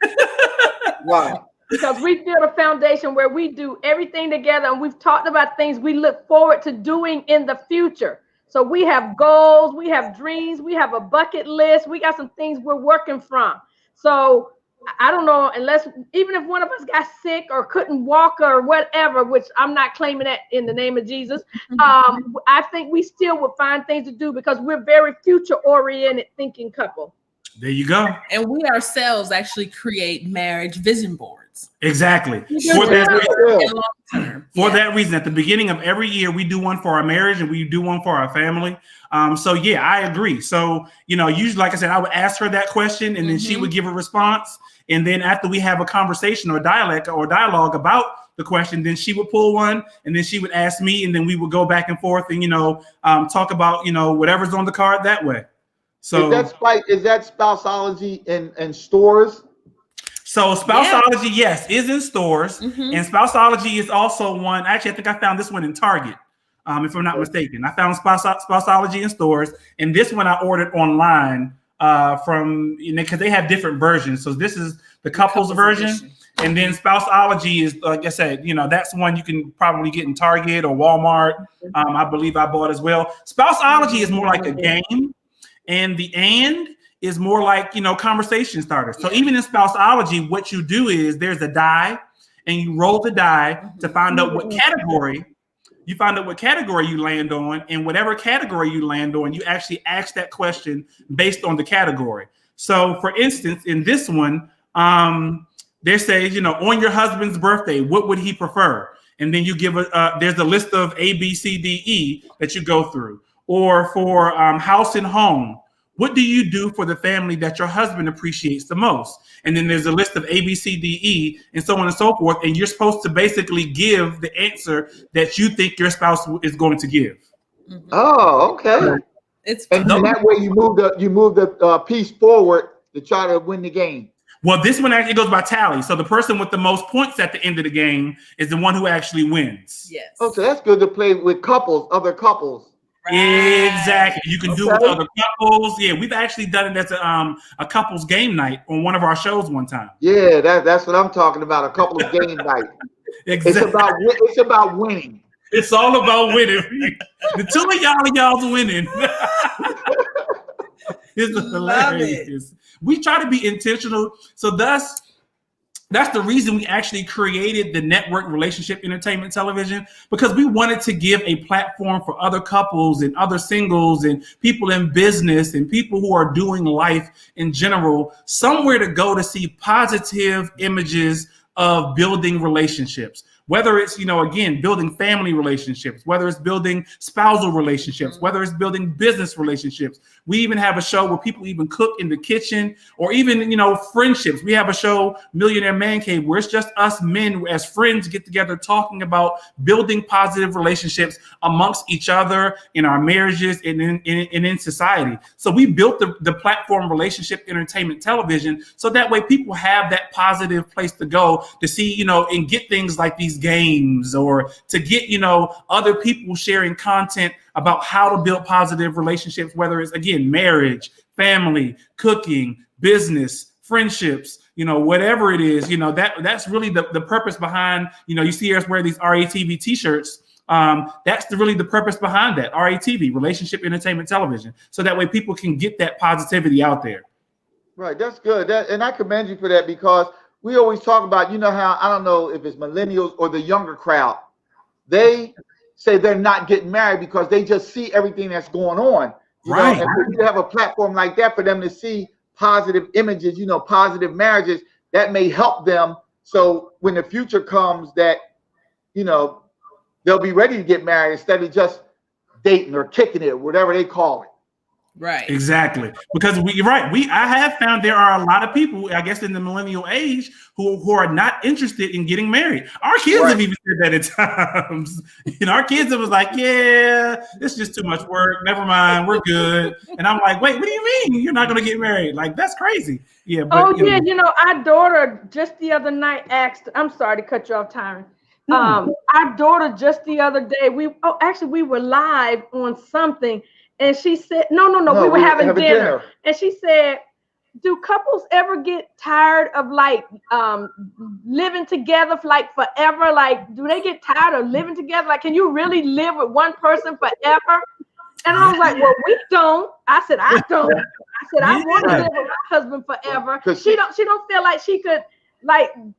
Why? Because we build a foundation where we do everything together, and we've talked about things we look forward to doing in the future. So we have goals, we have dreams, we have a bucket list, we got some things we're working from. So I don't know, unless even if one of us got sick or couldn't walk or whatever, which I'm not claiming that in the name of Jesus, I think we still would find things to do because we're very future oriented thinking couple. There you go. And we ourselves actually create marriage vision boards. Exactly. For that reason, at the beginning of every year, we do one for our marriage and we do one for our family. So yeah, I agree. So, usually, like I said, I would ask her that question and then she would give a response. And then after we have a conversation or dialogue about the question, then she would pull one and then she would ask me and then we would go back and forth and, talk about, whatever's on the card that way. So is that Spouseology in stores? So Spouseology, yes, is in stores. And Spouseology is also one. Actually, I think I found this one in Target, if I'm not mistaken. I found Spouseology in stores. And this one I ordered online because they have different versions. So this is the couples version. Edition. And then Spouseology is, like I said, that's one you can probably get in Target or Walmart. I believe I bought as well. Spouseology is more like a game. And the is more like, conversation starters. So even in Spouseology, what you do is there's a die and you roll the die to find out what category you land on. And whatever category you land on, you actually ask that question based on the category. So for instance, in this one, they say, on your husband's birthday, what would he prefer? And then you give there's a list of A, B, C, D, E that you go through. Or for house and home, what do you do for the family that your husband appreciates the most? And then there's a list of A, B, C, D, E, and so on and so forth. And you're supposed to basically give the answer that you think your spouse is going to give. Oh, okay. And that way you move the piece forward to try to win the game. Well, this one actually goes by tally. So the person with the most points at the end of the game is the one who actually wins. Yes. Oh, so that's good to play with other couples. Right. Exactly. You can do it with other couples. Yeah, we've actually done it as a couples game night on one of our shows one time. Yeah, that's what I'm talking about, a couples game night. Exactly. It's about winning. It's all about winning. The two of y'all's winning. It's hilarious. We try to be intentional. So that's the reason we actually created the network Relationship Entertainment Television, because we wanted to give a platform for other couples and other singles and people in business and people who are doing life in general, somewhere to go to see positive images of building relationships. Whether it's, again, building family relationships, whether it's building spousal relationships, whether it's building business relationships. We even have a show where people even cook in the kitchen, or even, friendships. We have a show, Millionaire Man Cave, where it's just us men as friends get together talking about building positive relationships amongst each other in our marriages and in society. So we built the platform Relationship Entertainment Television so that way people have that positive place to go to see, and get things like these games, or to get, other people sharing content about how to build positive relationships, whether it's, again, marriage, family, cooking, business, friendships, whatever it is, that's really the purpose behind, you see us wear these RATV t-shirts. That's really the purpose behind that, RATV, Relationship Entertainment Television. So that way people can get that positivity out there. Right, that's good. And I commend you for that, because we always talk about, how, I don't know if it's millennials or the younger crowd, they say they're not getting married because they just see everything that's going on. Right. And for you to have a platform like that for them to see positive images, positive marriages, that may help them. So when the future comes, that, they'll be ready to get married instead of just dating or kicking it, whatever they call it. Right. Exactly. Because I have found there are a lot of people, I guess, in the millennial age who are not interested in getting married. Our kids have even said that at times. Our kids was like, yeah, it's just too much work. Never mind. We're good. And I'm like, wait, what do you mean you're not going to get married? Like, that's crazy. Yeah. But, our daughter just the other night asked, I'm sorry to cut you off, Tyron. Our daughter just the other day, we were live on something. And she said, no, we were having dinner. And she said, do couples ever get tired of living together forever? Like, do they get tired of living together? Like, can you really live with one person forever? And I was like, well, we don't. I said, I don't. I said, I want to live with my husband forever. She don't feel like she could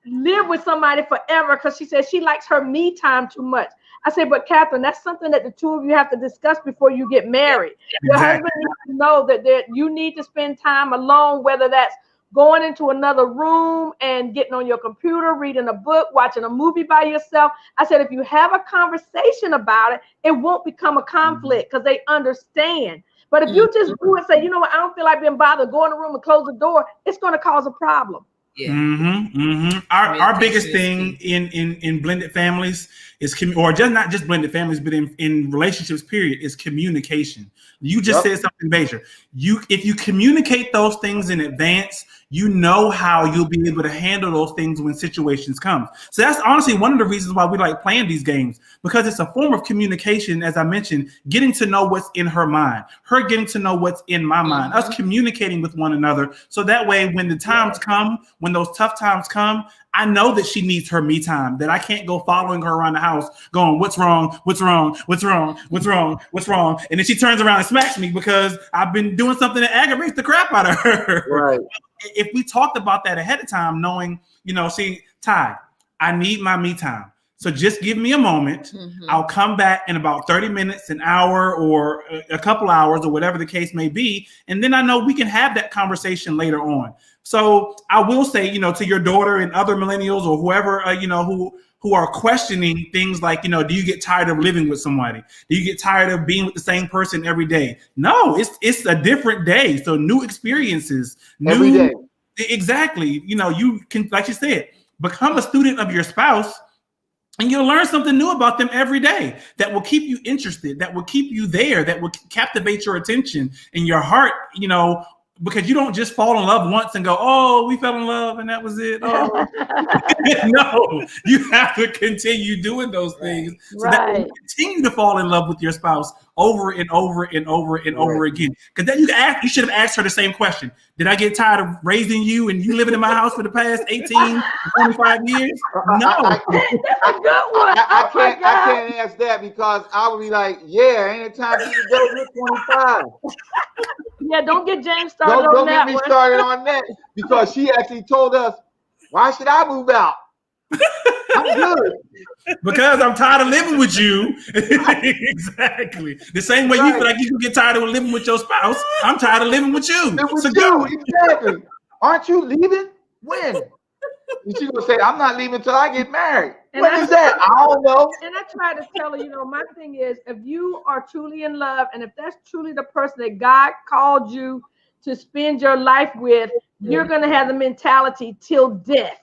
live with somebody forever, because she said she likes her me time too much. I said, but Catherine, that's something that the two of you have to discuss before you get married. Your husband needs to know that you need to spend time alone, whether that's going into another room and getting on your computer, reading a book, watching a movie by yourself. I said, if you have a conversation about it, it won't become a conflict because they understand. But if you just do and say, you know what, I don't feel like being bothered, go in the room and close the door, it's going to cause a problem. Yeah. Our biggest thing in blended families is, or just not just blended families, but in relationships, period, is communication. You just said something major. If you communicate those things in advance, you know how you'll be able to handle those things when situations come. So that's honestly one of the reasons why we like playing these games, because it's a form of communication, as I mentioned, getting to know what's in her mind, her getting to know what's in my mind, us communicating with one another. So that way, when the times come, when those tough times come, I know that she needs her me time, that I can't go following her around the house going, what's wrong? What's wrong? What's wrong? What's wrong? What's wrong? And then she turns around and smacks me because I've been doing something that aggravates the crap out of her. Right. If we talked about that ahead of time, knowing, see, Ty, I need my me time. So just give me a moment. I'll come back in about 30 minutes, an hour, or a couple hours, or whatever the case may be. And then I know we can have that conversation later on. So I will say, to your daughter and other millennials or whoever, who are questioning things like, do you get tired of living with somebody? Do you get tired of being with the same person every day? No, it's a different day. So new experiences, every day. Exactly. You can, like you said, become a student of your spouse, and you'll learn something new about them every day that will keep you interested, that will keep you there, that will captivate your attention and your heart, because you don't just fall in love once and go, oh, we fell in love and that was it. Oh. No, you have to continue doing those things so that you continue to fall in love with your spouse over and over and over and over again. Because then you should have asked her the same question. Did I get tired of raising you and you living in my house for the past 18, 25 years? No. That's a good one. I can't ask that because I would be like, yeah, ain't it time for you to go with 25? Yeah, don't get James started don't on that. Don't get me started on that because she actually told us, why should I move out? I'm good. Because I'm tired of living with you. Exactly. The same way you feel like you can get tired of living with your spouse, I'm tired of living with you. Exactly. Aren't you leaving? When? And she's going to say, I'm not leaving until I get married. And when is that? I don't know. And I try to tell her, my thing is, if you are truly in love, and if that's truly the person that God called you to spend your life with, you're going to have the mentality till death.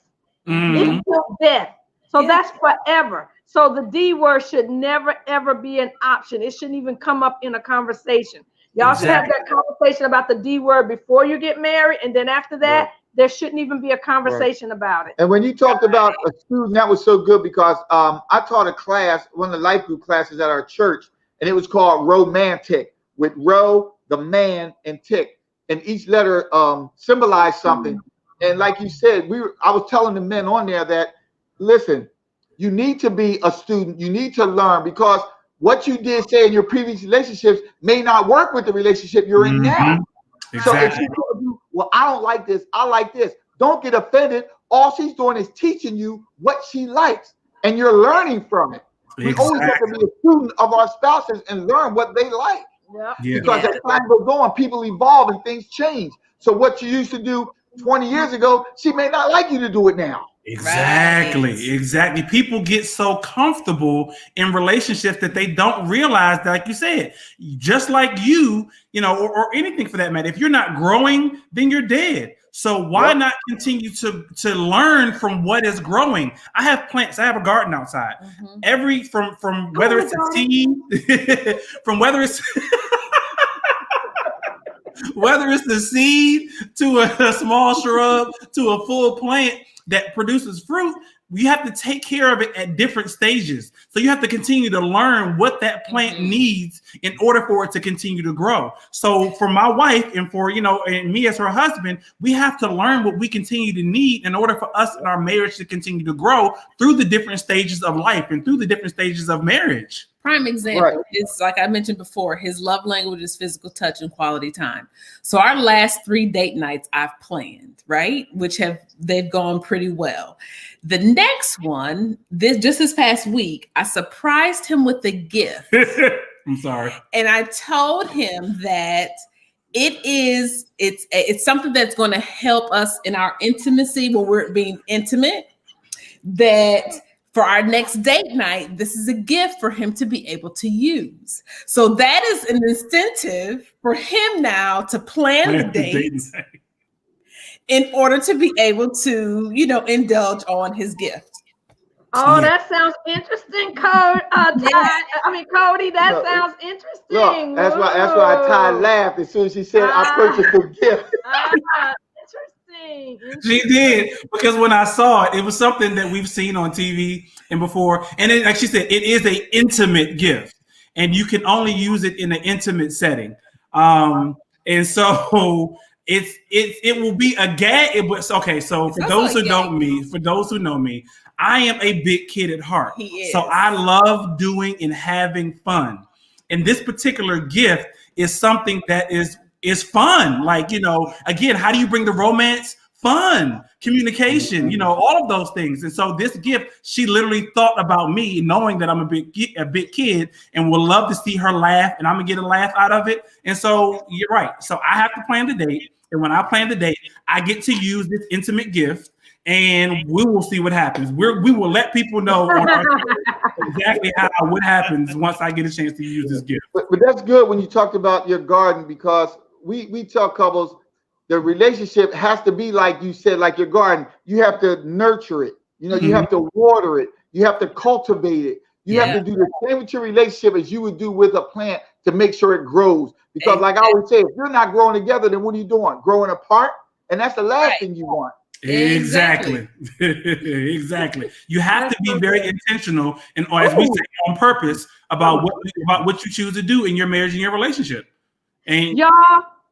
It's till death. So that's forever. So the D word should never, ever be an option. It shouldn't even come up in a conversation. Y'all should have that conversation about the D word before you get married. And then after that, there shouldn't even be a conversation about it. And when you talked about a student, that was so good because I taught a class, one of the life group classes at our church, and it was called Romantic, with Ro, the man, and Tick. And each letter symbolized something. And like you said, I was telling the men on there that, listen, you need to be a student. You need to learn because what you did say in your previous relationships may not work with the relationship you're in now. Exactly. So if you do, well, I don't like this, I like this. Don't get offended. All she's doing is teaching you what she likes, and you're learning from it. We always have to be a student of our spouses and learn what they like. Because as time goes on, people evolve and things change. So what you used to do 20 years ago, she may not like you to do it now. Exactly. People get so comfortable in relationships that they don't realize that, like you said, just like you or anything for that matter, if you're not growing, then you're dead. So why not continue to learn from what is growing? I have plants. I have a garden outside. From whether it's a seed, from whether it's whether it's the seed to a small shrub to a full plant that produces fruit, you have to take care of it at different stages. So you have to continue to learn what that plant needs in order for it to continue to grow. So for my wife and for, and me as her husband, we have to learn what we continue to need in order for us and our marriage to continue to grow through the different stages of life and through the different stages of marriage. Prime example is, like I mentioned before, his love language is physical touch and quality time. So our last 3 date nights I've planned, right? They've gone pretty well. The next one, this past week, I surprised him with a gift. I'm sorry. And I told him that it's something that's going to help us in our intimacy when we're being intimate, that for our next date night, this is a gift for him to be able to use. So that is an incentive for him now to plan the date in order to be able to, indulge on his gift. Oh, that sounds interesting, Cody. Cody, that sounds interesting. Look, that's why Ty laughed as soon as she said I purchased a gift. Interesting. She did, because when I saw it, it was something that we've seen on TV and before. And then, like she said, it is an intimate gift, and you can only use it in an intimate setting. And so it will be a gag. Okay, so for those who know me, I am a big kid at heart. So I love doing and having fun. And this particular gift is something that is fun. Like, again, how do you bring the romance? Fun, communication, all of those things. And so this gift, she literally thought about me, knowing that I'm a big kid and will love to see her laugh, and I'm gonna get a laugh out of it. And so you're right. So I have to plan the date. And when I plan the date, I get to use this intimate gift, and we will see what happens. We will let people know exactly what happens once I get a chance to use this gift. But that's good when you talked about your garden, because we tell couples the relationship has to be like you said, like your garden. You have to nurture it. You have to water it. You have to cultivate it. You have to do the same with your relationship as you would do with a plant to make sure it grows. Because like I always say, if you're not growing together, then what are you doing? Growing apart? And that's the last thing you want. Exactly. Exactly. You have to be very intentional and, or as we say, on purpose about what you choose to do in your marriage and your relationship. And y'all,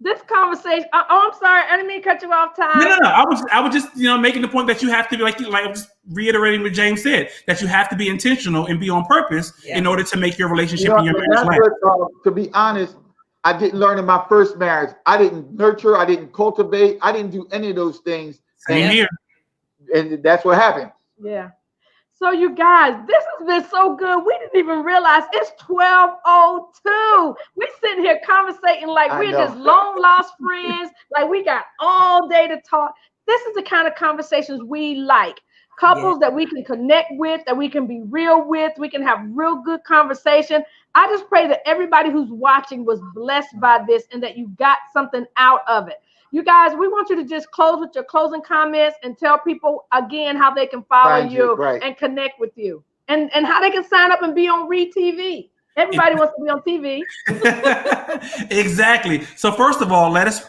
this conversation. I'm sorry, I didn't mean to cut you off, Ty. No. I was just making the point that you have to be like I'm just reiterating what James said, that you have to be intentional and be on purpose in order to make your relationship and your marriage last. To be honest, I didn't learn in my first marriage. I didn't nurture. I didn't cultivate. I didn't do any of those things. Same here. And that's what happened. Yeah. So you guys, this has been so good. We didn't even realize it's 12:02. We sitting here conversating like we're just long lost friends. Like we got all day to talk. This is the kind of conversations we like. Couples that we can connect with, that we can be real with. We can have real good conversation. I just pray that everybody who's watching was blessed by this and that you got something out of it. You guys, we want you to just close with your closing comments and tell people again how they can follow you and connect with you, and how they can sign up and be on ReTV. Everybody wants to be on TV. Exactly. So first of all, let us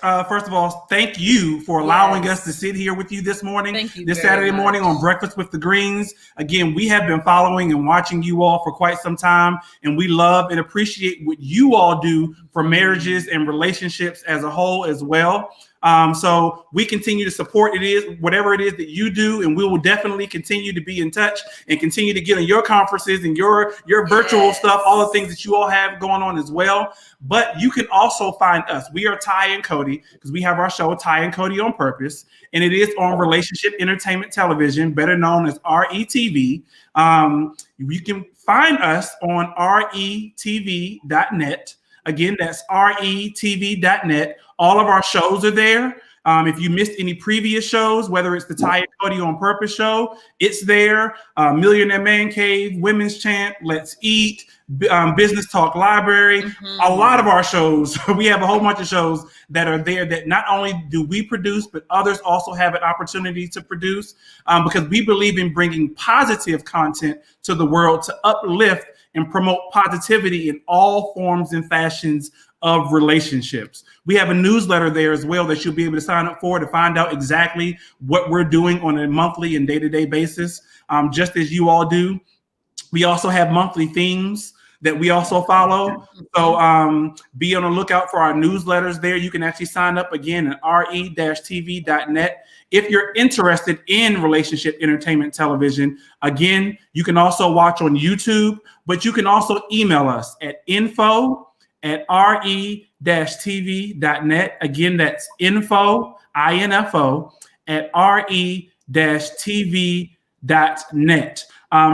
thank you for allowing us to sit here with you this morning, this Saturday morning on Breakfast with the Greenes. Again, we have been following and watching you all for quite some time, and we love and appreciate what you all do for marriages and relationships as a whole as well. So we continue to support whatever it is that you do, and we will definitely continue to be in touch and continue to get on your conferences and your virtual stuff, all the things that you all have going on as well. But you can also find us. We are Ty and Cody, because we have our show Ty and Cody on Purpose, and it is on Relationship Entertainment Television, better known as ReTV. You can find us on retv.net. Again, that's retv.net. All of our shows are there. If you missed any previous shows, whether it's the Ty and Cody on Purpose show, it's there. Millionaire Man Cave, Women's Chant, Let's Eat, Business Talk Library. A lot of our shows, we have a whole bunch of shows that are there that not only do we produce, but others also have an opportunity to produce, because we believe in bringing positive content to the world to uplift and promote positivity in all forms and fashions of relationships. We have a newsletter there as well that you'll be able to sign up for to find out exactly what we're doing on a monthly and day-to-day basis, just as you all do. We also have monthly themes that we also follow. So be on the lookout for our newsletters there. You can actually sign up again at re-tv.net. If you're interested in Relationship Entertainment Television, again, you can also watch on YouTube, but you can also email us at info@re-tv.net. Again, that's info, I-N-F-O, at re-tv.net. TV.net.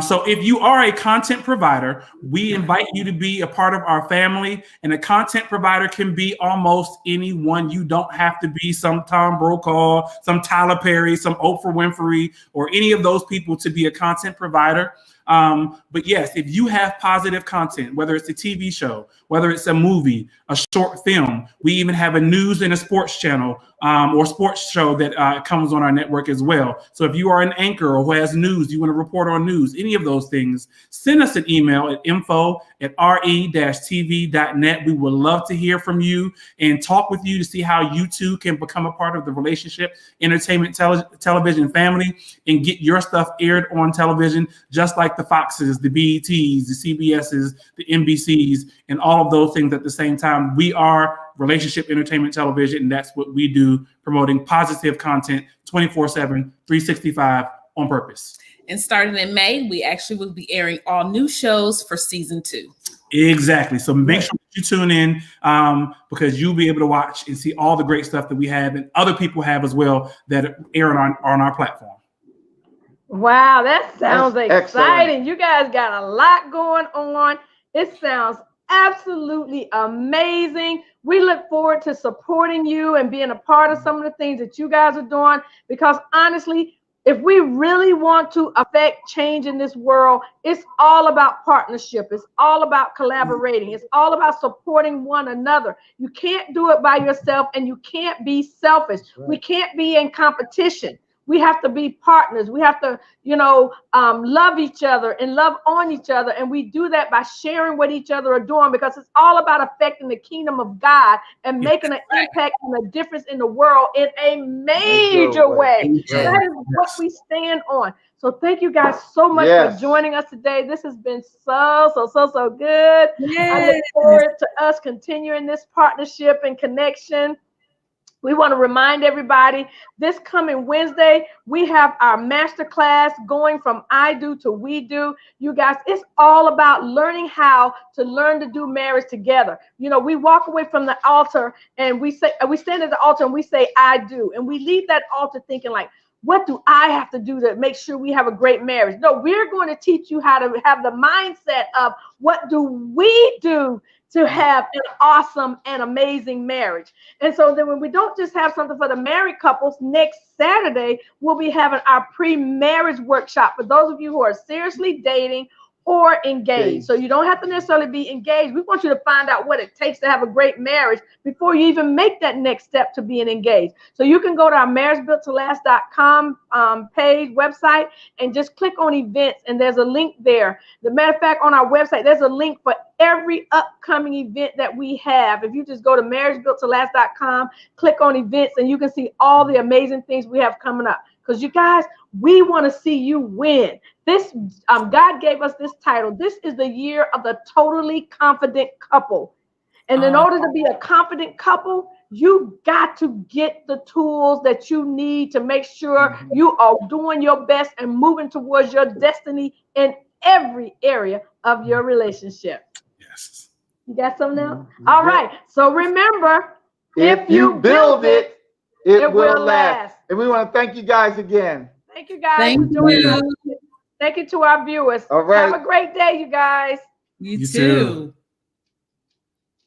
So if you are a content provider, we invite you to be a part of our family. And a content provider can be almost anyone. You don't have to be some Tom Brokaw, some Tyler Perry, some Oprah Winfrey, or any of those people to be a content provider. But yes, if you have positive content, whether it's a TV show, whether it's a movie, a short film, we even have a news and a sports channel or sports show that comes on our network as well. So if you are an anchor or who has news, you want to report on news, any of those things, send us an email at info@re-tv.net. We would love to hear from you and talk with you to see how you too can become a part of the Relationship Entertainment Television family and get your stuff aired on television, just like the Foxes, the BETs, the CBSs, the NBCs, and all of those things at the same time. We are Relationship Entertainment Television, and that's what we do, promoting positive content 24/7, 365 on purpose. And starting in May, we actually will be airing all new shows for season 2. Exactly. So make sure you tune in because you'll be able to watch and see all the great stuff that we have and other people have as well that air on our platform. Wow, that sounds That's exciting. excellent. You guys got a lot going on. It sounds absolutely amazing. We look forward to supporting you and being a part of some of the things that you guys are doing, because honestly, if we really want to affect change in this world, it's all about partnership. It's all about collaborating. It's all about supporting one another. You can't do it by yourself, and you can't be selfish. We can't be in competition. We have to be partners. We have to, love each other and love on each other. And we do that by sharing what each other are doing, because it's all about affecting the kingdom of God and making an impact and a difference in the world in a major way. That is what we stand on. So thank you guys so much for joining us today. This has been so good. I look forward to us continuing this partnership and connection. We want to remind everybody, this coming Wednesday, we have our masterclass going from I do to we do. You guys, it's all about learning how to learn to do marriage together. We walk away from the altar and we stand at the altar and we say, I do. And we leave that altar thinking like, what do I have to do to make sure we have a great marriage? No, we're going to teach you how to have the mindset of what do we do to have an awesome and amazing marriage. And so then when we don't just have something for the married couples, next Saturday, we'll be having our pre-marriage workshop for those of you who are seriously dating or engaged. So you don't have to necessarily be engaged. We want you to find out what it takes to have a great marriage before you even make that next step to being engaged. So you can go to our marriagebuilttolast.com website and just click on events, and there's a link there. The matter of fact, on our website, there's a link for every upcoming event that we have. If you just go to marriagebuilttolast.com, click on events, and you can see all the amazing things we have coming up. Because you guys, we want to see you win. This God gave us this title. This is the year of the totally confident couple. And in order to be a confident couple, you got to get the tools that you need to make sure you are doing your best and moving towards your destiny in every area of your relationship. Yes. You got something else? All right. So remember, if you build it, it will last. And we want to thank you guys again. Thank you guys for joining us. Thank you to our viewers. All right. Have a great day, you guys. You too.